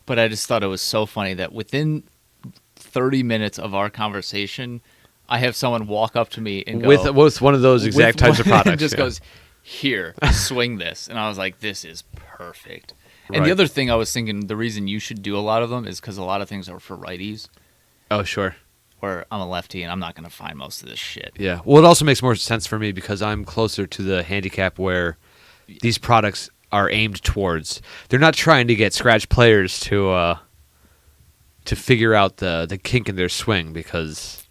But I just thought it was so funny that within 30 minutes of our conversation, I have someone walk up to me and go with one of those exact types of products. and just yeah. goes, here, swing this. And I was like, this is perfect. And Right. the other thing I was thinking, the reason you should do a lot of them is because a lot of things are for righties, Oh sure. where I'm a lefty and I'm not going to find most of this shit. Yeah. Well, it also makes more sense for me because I'm closer to the handicap where these products are aimed towards. They're not trying to get scratch players to figure out the kink in their swing because,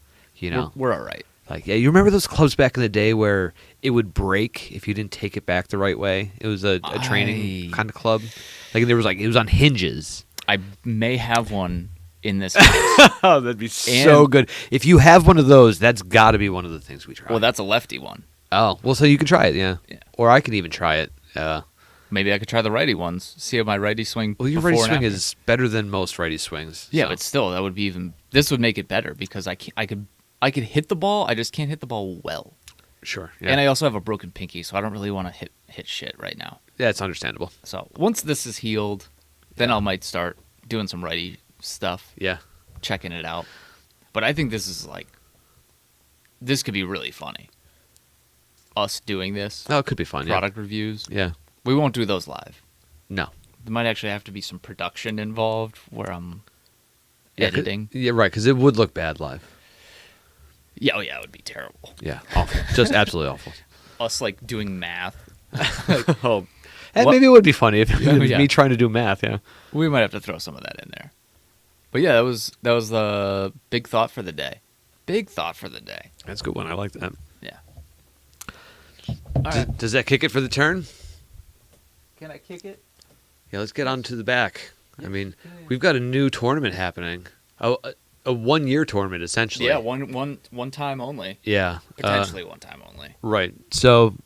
We're all right. like you remember those clubs back in the day where it would break if you didn't take it back the right way. It was a training kind of club. Like it was on hinges. I may have one in this house. Oh, that'd be so good. If you have one of those, that's got to be one of the things we try. Well, that's a lefty one. Oh, well, so you can try it, yeah. Yeah. Or I can even try it. Maybe I could try the righty ones. See how my righty swing. Well, your before righty and swing after. is better than most righty swings. Yeah, so. but still, that would be even. This would make it better because I could hit the ball. I just can't hit the ball well. Sure. Yeah. And I also have a broken pinky, so I don't really want to hit shit right now. Yeah, it's understandable. So once this is healed, then I might start doing some righty stuff, Yeah. checking it out. But I think this could be really funny. Us doing this, Oh, it could be fun. product reviews. Yeah. We won't do those live. No. There might actually have to be some production involved where I'm Yeah, 'cause- editing. Yeah, right. Because it would look bad live. Yeah, it would be terrible. Yeah. Awful. Just absolutely awful. Us doing math. Oh. And What- maybe it would be funny if it was Yeah. me trying to do math. Yeah. We might have to throw some of that in there. But yeah, that was the big thought for the day. Big thought for the day. That's a good one. I like that. Yeah. All right. Does that kick it for the turn? Can I kick it? Yeah, let's get on to the back. I mean, Yeah. we've got a new tournament happening. A 1-year tournament, essentially. Yeah, one time only. Yeah. Potentially one time only. Right. So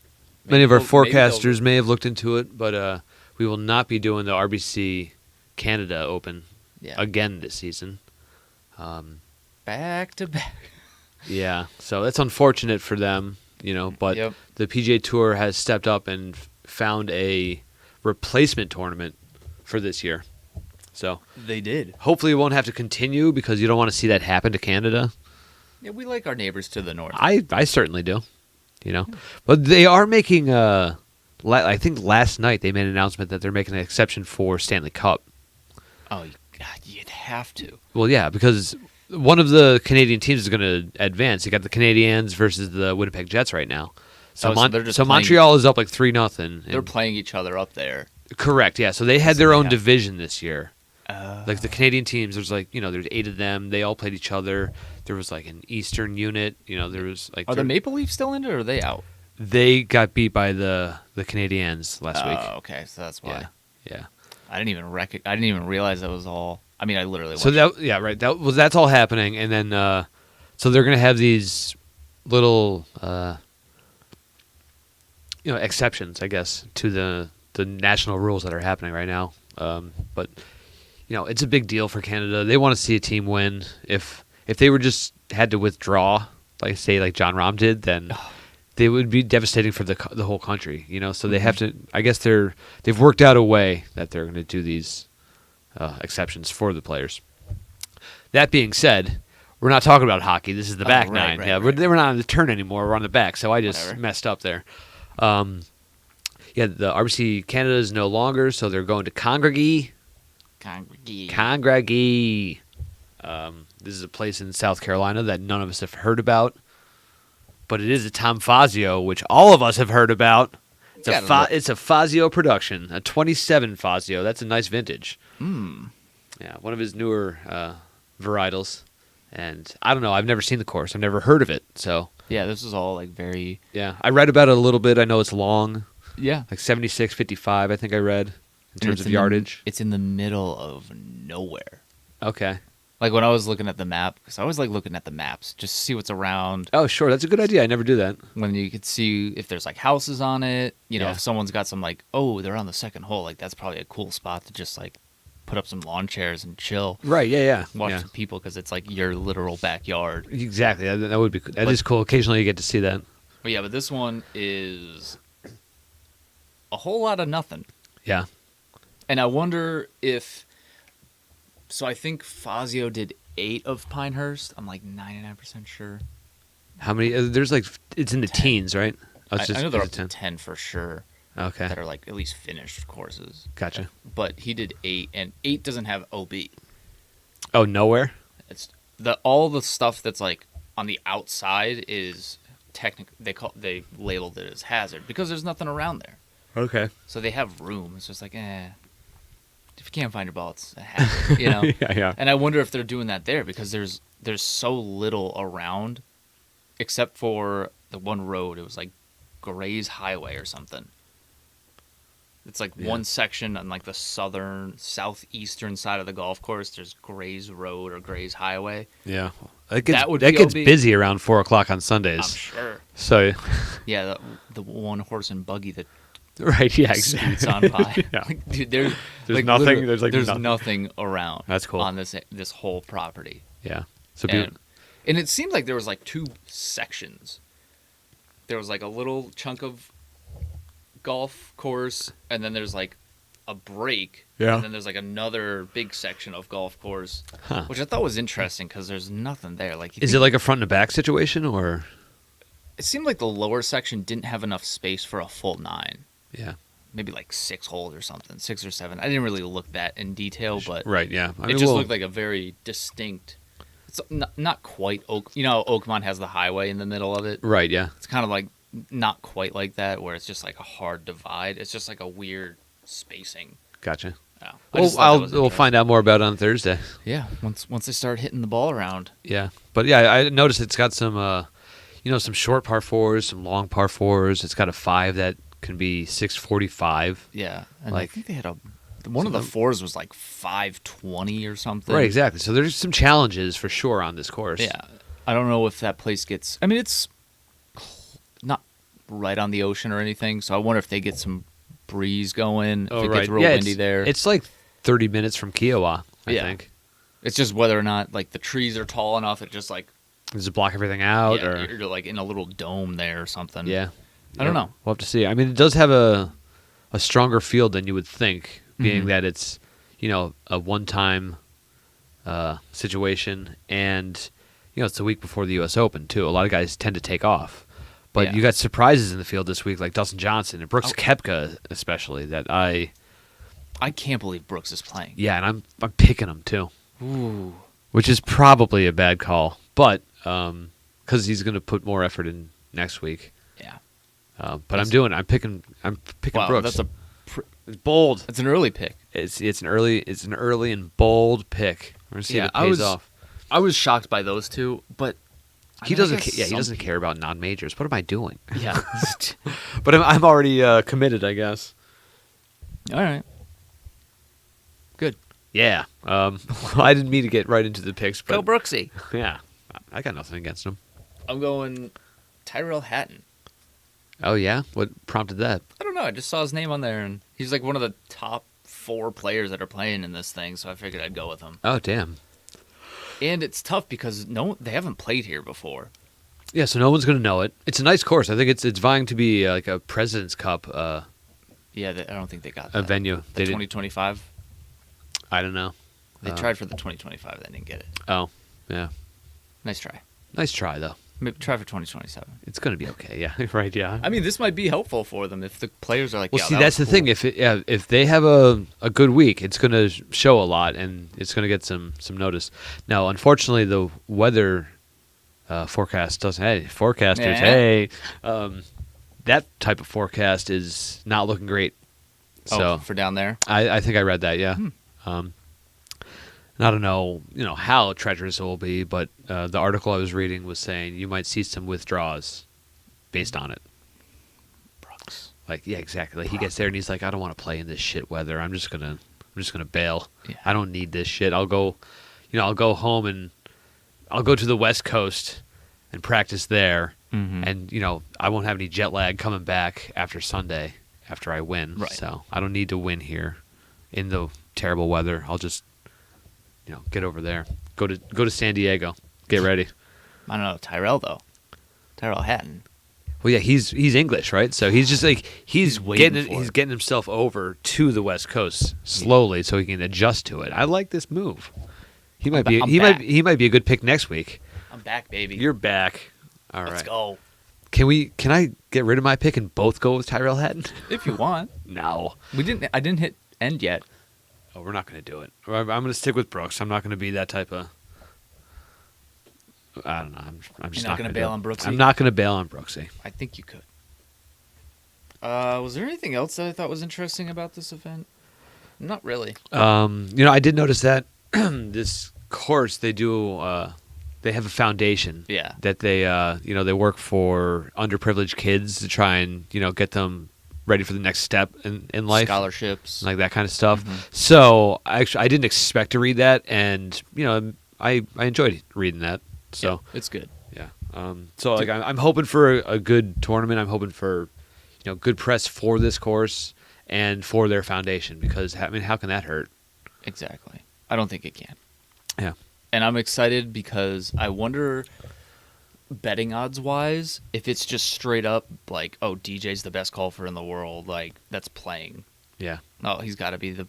many Maybe of our they'll- maybe they'll- forecasters may have looked into it, but we will not be doing the RBC Canada Open Yeah. again this season. Back to back. Yeah. So that's unfortunate for them. But Yep. the PGA Tour has stepped up and found a replacement tournament for this year. So They did. hopefully it won't have to continue because you don't want to see that happen to Canada. Yeah, we like our neighbors to the north. I certainly do, But they are making I think last night they made an announcement that they're making an exception for Stanley Cup. Oh, God, you'd have to. Well, yeah, because one of the Canadian teams is going to advance. You got the Canadiens versus the Winnipeg Jets right now. So, Oh, so they're just playing- Montreal is up like 3-0. They're playing each other up there. Correct, yeah. So they had their they own have- division this year. Like the Canadian teams, there's there's 8 of them. They all played each other. There was like an Eastern unit. There was like Are the Maple Leafs still in it, or are they out? they got beat by the Canadiens last week. Oh, okay, so that's why. Yeah. I didn't even realize that was all. I mean, I literally. So watched that's all happening, and then so they're gonna have these little exceptions, I guess, to the national rules that are happening right now. But it's a big deal for Canada. They want to see a team win. If they were just had to withdraw, like John Rahm did, then they would be devastating for the whole country. So they have to. I guess they've worked out a way that they're going to do these exceptions for the players. That being said, we're not talking about hockey. This is the back right, nine. right, Yeah, right. we're not on the turn anymore. We're on the back. So I just Whatever. messed up there. The RBC Canada is no longer, so they're going to Congragee. Congragee. This is a place in South Carolina that none of us have heard about, but it is a Tom Fazio, which all of us have heard about. It's a Fazio production, a 27 Fazio. That's a nice vintage. Yeah, one of his newer varietals. And I don't know. I've never seen the course. I've never heard of it. So Yeah, this is all like very. yeah, I read about it a little bit. I know it's long, Yeah. like 76.55. I think I read in And terms it's of yardage. It's in the middle of nowhere. Okay. Like when I was looking at the map, because I always like looking at the maps just to see what's around. Oh, sure. That's a good idea. I never do that. When you could see if there's like houses on it, Yeah. if someone's got some like, oh, they're on the second hole, like that's probably a cool spot to just like put up some lawn chairs and chill, Right. Yeah. watch Yeah. some people because it's like your literal backyard. Exactly. That would be. That But- is cool. Occasionally, you get to see that. But yeah, but this one is a whole lot of nothing. Yeah. And I wonder if. So I think Fazio did 8 of Pinehurst. I'm like 99% sure. How many? There's like it's in the 10. teens, right? Oh, it's I know they're is up it to 10 for sure Okay. that are like at least finished courses. Gotcha. But he did 8, and 8 doesn't have OB. Oh, nowhere. It's all the stuff that's like on the outside is they labeled it as hazard because there's nothing around there. Okay. So they have room. It's just like, if you can't find your ball, it's a hazard, Yeah. And I wonder if they're doing that there because there's so little around, except for the one road. It was like Gray's Highway or something. It's like one section on like the southeastern side of the golf course. There's Gray's Road or Gray's Highway. Yeah. That gets, That would that be gets OB. busy around 4:00 on I'm Sundays. sure. So. Yeah, the one horse and buggy that Right. Yeah. speeds on by. Yeah. Like, dude, there's There's like, nothing- literally- there's, like, there's nothing. nothing around. That's cool. On this whole property. Yeah. So. And it seemed like there was like 2 sections. There was like a little chunk of golf course, and then there's like a break, Yeah. and then there's like another big section of golf course, Huh. which I thought was interesting because there's nothing there. Like, Is it like a front and a back situation, or? it seemed like the lower section didn't have enough space for a full 9. Yeah. Maybe like 6 holes or something, 6 or 7. I didn't really look that in detail, but Right. Yeah. I it mean, just well, looked like a very distinct. It's not quite Oak. How Oakmont has the highway in the middle of it. Right. Yeah. It's kind of like not quite like that, where it's just like a hard divide. It's just like a weird spacing. Gotcha. Yeah. We'll find out more about it on Thursday. Yeah, once they start hitting the ball around. Yeah, but yeah, I noticed it's got some, some short par 4s, some long par 4s. It's got a 5 that can be 645. Yeah, and Like- I think they had one of the 4s was like 520 or something. Right, exactly. So there's some challenges for sure on this course. Yeah, I don't know if that place gets. I mean, it's not right on the ocean or anything, so I wonder if they get some breeze going. Oh, if it right. gets real Yeah, windy there. It's like 30 minutes from Kiowa, I Yeah. think. It's just whether or not like the trees are tall enough. It just like Does it block everything out? Yeah, Or you're like in a little dome there or something. yeah, I don't know. We'll have to see. I mean, it does have a stronger field than you would think, being Mhm. that it's a one-time situation, and it's the week before the U.S. Open too. A lot of guys tend to take off, but Yeah. you got surprises in the field this week, like Dustin Johnson and Brooks Oh. Koepka, especially. That I can't believe Brooks is playing. and I'm picking him too, Ooh. which is probably a bad call, but because he's going to put more effort in next week. Yeah. But I'm picking Wow, Brooks. that's It's bold. an early pick. It's an early and bold pick. We're gonna see if it pays off. I was shocked by those two, but He doesn't care about non-majors. What am I doing? Yeah. But I'm already committed, I guess. All right. Good. Yeah. I didn't mean to get right into the picks, Go but Brooksy. yeah, I got nothing against him. I'm going Tyrell Hatton. Oh yeah, what prompted that? I don't know. I just saw his name on there, and he's like one of the top 4 players that are playing in this thing, so I figured I'd go with him. Oh damn. And it's tough because they haven't played here before. Yeah, so no one's gonna know it. It's a nice course. I think it's vying to be like a President's Cup Yeah, I don't think they got a that. venue. The They didn't. 2025. I don't know. They tried for the 2025. They didn't get it. Oh yeah, Nice try. nice try though. Maybe try for 2027. It's gonna be okay. Yeah, right. Yeah. I mean, this might be helpful for them if the players are like, Well, yeah, see, that that's the was thing. cool. If they have a good week, it's going to show a lot, and it's going to get some notice. Now, unfortunately, the weather forecast doesn't. Hey, forecasters, Yeah. hey, that type of forecast is not looking great. So For down there. I think I read that. Yeah. And I don't know, how treacherous it will be, but the article I was reading was saying you might see some withdrawals based on it. Brooks. Like, yeah, exactly. He gets there and he's like, I don't want to play in this shit weather. I'm just gonna bail. Yeah. I don't need this shit. I'll go home and I'll go to the West Coast and practice there. Mhm. And I won't have any jet lag coming back after Sunday after I win. Right. So I don't need to win here in the terrible weather. I'll just get over there. Go to San Diego. Get ready. I don't know. Tyrell, though. Tyrell Hatton. Well, yeah, he's English, right? So he's just like he's waiting for it. getting himself over to the West Coast slowly, so he can adjust to it. I like this move. He might be I'm back. he might be a good pick next week. I'm back, baby. You're back. All right. Let's go. Can I get rid of my pick and both go with Tyrell Hatton? If you want. No. I didn't hit end yet. Oh, we're not going to do it. I'm going to stick with Brooks. I'm not going to be that type of. I don't know. I'm just You're not going gonna to bail on Brooksy? I'm not going to bail on Brooksy. I think you could. Was there anything else that I thought was interesting about this event? Not really. I did notice that this course they do. They have a foundation. Yeah. That they they work for underprivileged kids to try and get them ready for the next step in life. Scholarships. Like that kind of stuff. Mhm. So I didn't expect to read that, and I enjoyed reading that. So Yeah, it's good. yeah. So like I'm hoping for a good tournament. I'm hoping for good press for this course and for their foundation, because how can that hurt? Exactly. I don't think it can. Yeah. And I'm excited because I wonder, betting odds wise, if it's just straight up like, oh, DJ's the best golfer in the world, like that's playing. Yeah. Oh, he's got to be the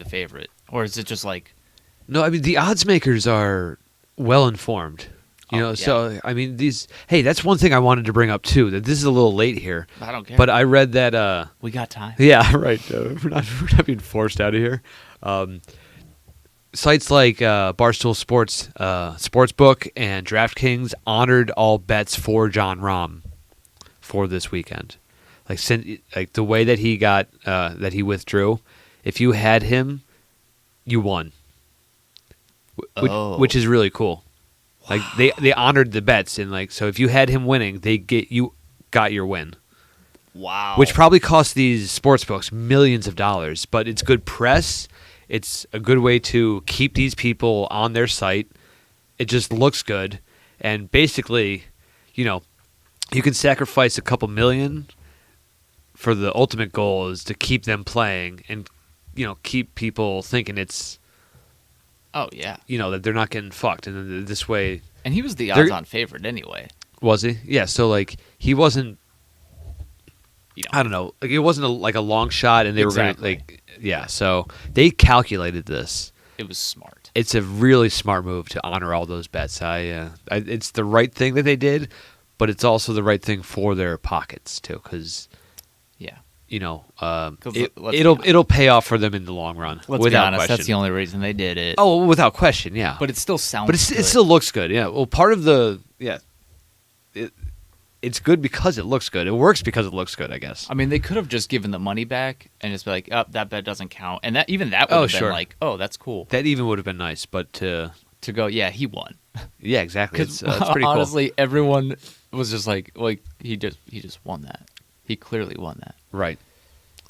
favorite, or is it just like? No, I mean the odds makers are well informed. Yeah. So I mean that's one thing I wanted to bring up too. That this is a little late here, I don't care. but I read that. We got time. Yeah, right. We're not being forced out of here. Sites like Barstool Sports, Sportsbook, and DraftKings honored all bets for Jon Rahm for this weekend. Like the way that he got that he withdrew, if you had him, you won. Which is really cool. Like they honored the bets, and so if you had him winning, you got your win. Wow. Which probably cost these sports books millions of dollars, but it's good press. It's a good way to keep these people on their site. It just looks good, and basically, you can sacrifice a couple million for the ultimate goal is to keep them playing and keep people thinking it's. Oh yeah. That they're not getting fucked, and then this way And he was the They're- odds-on favorite anyway. Was he? Yeah. So like he wasn't. You know, I don't know. Like it wasn't like a long shot, and they were Exactly. going to like. Yeah. So they calculated this. it was smart. It's a really smart move to honor all those bets. It's the right thing that they did, but it's also the right thing for their pockets too, because Yeah. you know, 'Cause let's be it'll pay off for them in the long run. Let's without be honest, question. that's the only reason they did it. Oh, without question, yeah. But it still sounds But good. it still looks good. Yeah. Well, part of the it's good because it looks good. It works because it looks good, I guess. I mean, they could have just given the money back and just be like, "Oh, that bet doesn't count," and that would have Oh, been sure. like, "Oh, that's cool." That even would have been nice, but To go, yeah, he won. yeah, exactly. Because It's pretty honestly, everyone was just like, he just won that. He clearly won that. cool. Right.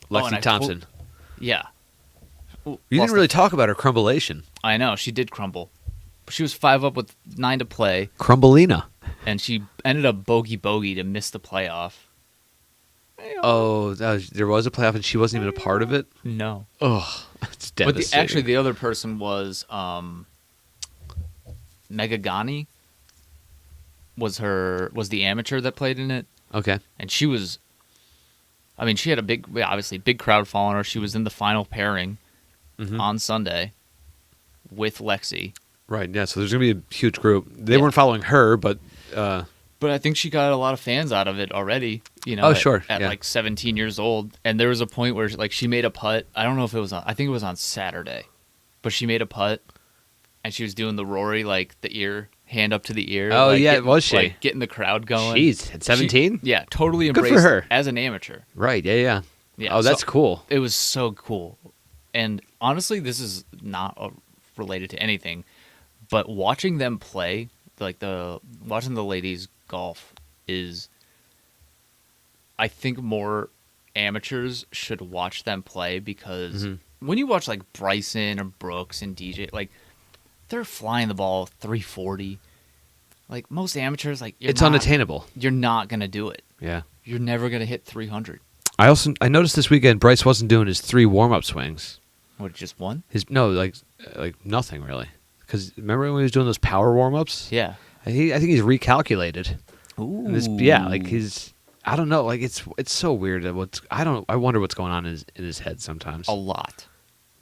Oh, and Lexi I Thompson. Yeah. You didn't really talk about her crumbleation. I know she did crumble. She was 5 up with 9 to play, Crumbleina. and she ended up bogey to miss the playoff. Oh, there was a playoff and she wasn't even a part of it? No. Oh, it's But devastating. actually, the other person was Megagani. Was the amateur that played in it, Okay. and she was. I mean, she had obviously big crowd following her. She was in the final pairing Mhm. on Sunday with Lexi. Right, yeah, so there's going to be a huge group. They Yeah. weren't following her, but But I think she got a lot of fans out of it already. You know, Oh, at, sure, at yeah. like 17 years old, and there was a point where like she made a putt. I don't know if it was I think it was on Saturday, but she made a putt, and she was doing the Rory like the ear hand up to the ear. Oh, like, yeah, getting, was she? like, getting the crowd going? jeez, at 17? Yeah, totally Good for embraced her. as an amateur. Right, yeah. Yeah, Oh, that's so cool. It was so cool, and honestly, this is not related to anything, but watching them play, like watching the ladies golf is, I think more amateurs should watch them play because Mhm. when you watch like Bryson or Brooks and DJ, like they're flying the ball 340. Like most amateurs, like It's unattainable. You're not gonna do it. Yeah. You're never gonna hit 300. I noticed this weekend Bryce wasn't doing his 3 warm-up swings. What, just one? Like nothing really. Cuz remember when he was doing those power warm-ups? Yeah. I think he's recalculated. Ooh. And I don't know, like it's so weird that I wonder what's going on in his head sometimes. A lot.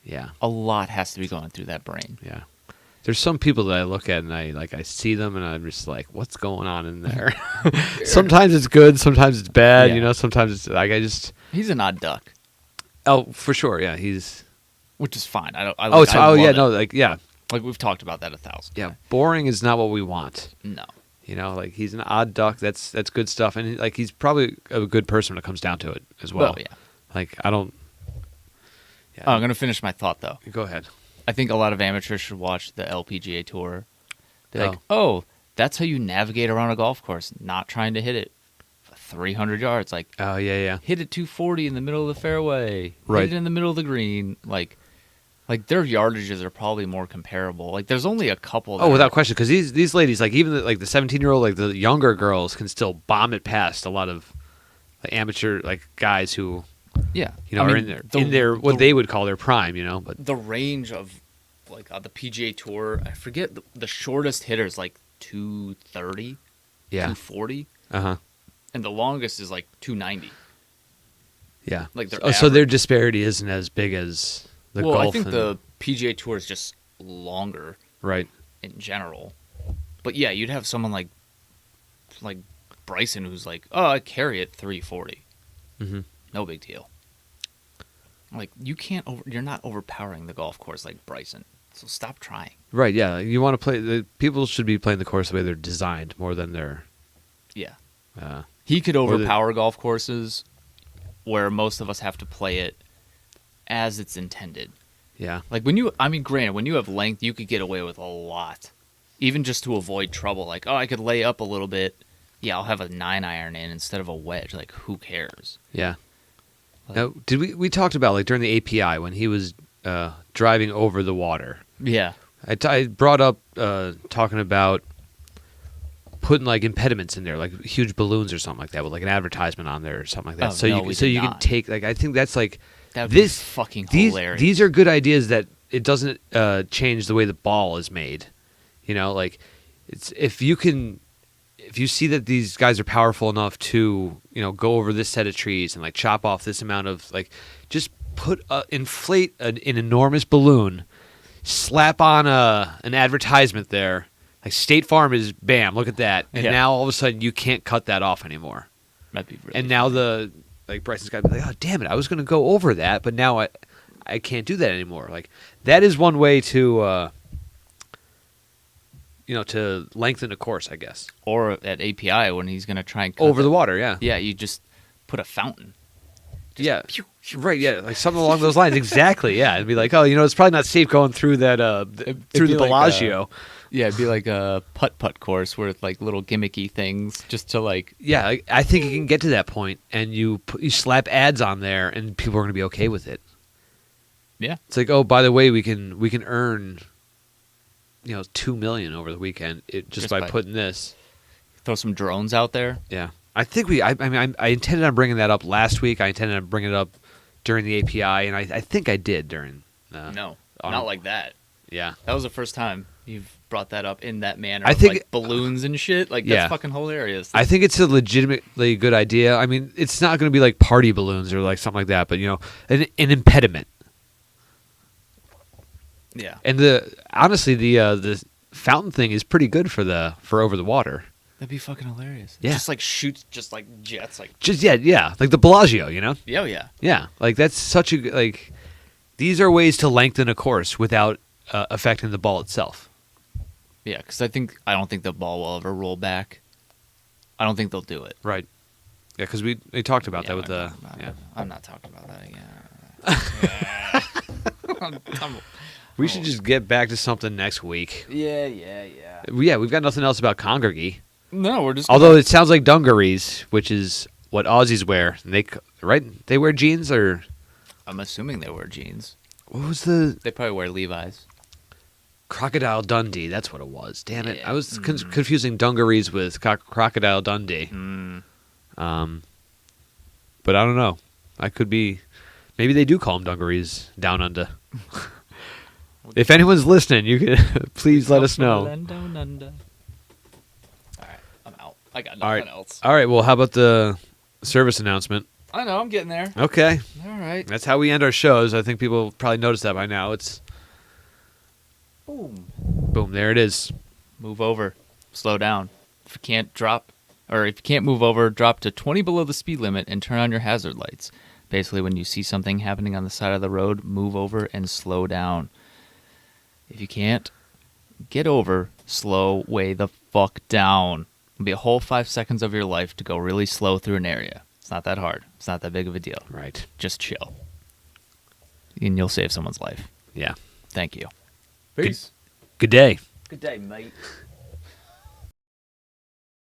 Yeah. A lot has to be going through that brain. Yeah. There's some people that I look at and I see them and I'm just like, what's going on in there? Sometimes it's good, sometimes it's bad, Yeah. sometimes it's like He's an odd duck, oh, for sure, yeah, he's which is fine. I yeah, love it. no, like yeah. Like we've talked about that 1,000 Yeah, times. boring is not what we want. No. Like he's an odd duck. That's good stuff, and like he's probably a good person when it comes down to it as well. Yeah. Like I don't. Yeah. Oh, I'm gonna finish my thought though. Go ahead. I think a lot of amateurs should watch the LPGA tour. Be like, Oh. oh, that's how you navigate around a golf course, not trying to hit it 300 yards. Like Oh yeah. hit it 240 in the middle of the fairway. Right. Hit it in the middle of the green. Like their yardages are probably more comparable. Like there's only a couple. Oh, without question, because these ladies, like even the 17-year-old, like the younger girls, can still bomb it past a lot of like, amateur like guys who Yeah. are in their what they would call their prime. But the range of like on the PGA Tour, I forget the shortest hitters like 230, yeah. 240, Uh-huh. and the longest is like 290. Yeah. Like their so their average. disparity isn't as big as the Well, golf. I think and- the PGA Tour is just longer right. in general. But yeah, you'd have someone like Bryson who's like, oh, I carry it 340. Mm-hmm. No big deal. Like you're not overpowering the golf course like Bryson. So stop trying. Right. Yeah. You want to play. People should be playing the course the way they're designed more than they're. Yeah. Uh, He could Or the- overpower golf courses where most of us have to play it as it's intended. yeah. Like granted, when you have length, you could get away with a lot. Even just to avoid trouble. Like, oh, I could lay up a little bit. Yeah, I'll have a 9-iron in instead of a wedge. Like, who cares? Yeah. Like- Now, did we talked about like during the API when he was driving over the water? Yeah. I brought up talking about putting like impediments in there, like huge balloons or something like that, with like an advertisement on there or something like that. Oh, so no, you we so did you can not. take like I think that's like That would be this fucking these hilarious. these are good ideas that it doesn't change the way the ball is made. Like it's if you see that these guys are powerful enough to, go over this set of trees and like chop off this amount of like, just inflate an enormous balloon, slap on an advertisement there. Like State Farm is bam, look at that, and now all of a sudden you can't cut that off anymore. That'd be really. And now Bryson's got to be like, oh damn it, I was going to go over that, but now I can't do that anymore. Like that is one way to to lengthen a course, I guess. Or at API when he's going to try and cut over the water, yeah. Yeah, you just put a fountain. Yeah, right. Yeah, like something along those lines. Exactly. Yeah, it'd be like, oh, it's probably not safe going through that through the Bellagio. Yeah, it'd be like a putt course with like little gimmicky things just to like. Yeah, I think you can get to that point, and you slap ads on there, and people are going to be okay with it. Yeah, it's like, oh, by the way, we can earn, $2 million over the weekend just by putting this. Throw some drones out there. Yeah. I think I intended on bringing that up last week. I intended on bringing it up during the API, and I think I did during. No, not like that. Yeah. That was the first time you've brought that up in that manner. I think like balloons and shit. Like that's fucking hilarious. I think it's a legitimately good idea. I mean, it's not going to be like party balloons or like something like that, but an impediment. Yeah. And honestly the fountain thing is pretty good for over the water. That'd be fucking hilarious. Yeah. Just like shoots, just like jets, like. Just yeah, like the Bellagio, Yeah, yeah. Yeah, like that's such a like. These are ways to lengthen a course without affecting the ball itself. Yeah, because I don't think the ball will ever roll back. I don't think they'll do it. Right. Yeah, because we talked about that with the. I'm not talking about that again. We should just get back to something next week. Yeah. Yeah, we've got nothing else about Congaree. No, we're just. Although it sounds like dungarees, which is what Aussies wear. They wear jeans or. I'm assuming they wear jeans. What was the? They probably wear Levi's. Crocodile Dundee. That's what it was. Damn it! Yeah. I was confusing dungarees with Crocodile Dundee. But I don't know. I could be. Maybe they do call them dungarees down under. If anyone's listening, you can please let us know. I'm out. I got nothing else. All right. Well, how about the service announcement? I know. I'm getting there. Okay. All right. That's how we end our shows. I think people probably noticed that by now. It's boom. Boom. There it is. Move over. Slow down. If you can't move over, drop to 20 below the speed limit and turn on your hazard lights. Basically, when you see something happening on the side of the road, move over and slow down. If you can't, get over, slow way the fuck down. It'll be a whole 5 seconds of your life to go really slow through an area. It's not that hard. It's not that big of a deal. Right. Just chill. And you'll save someone's life. Yeah. Thank you. Peace. Good day. Good day, mate.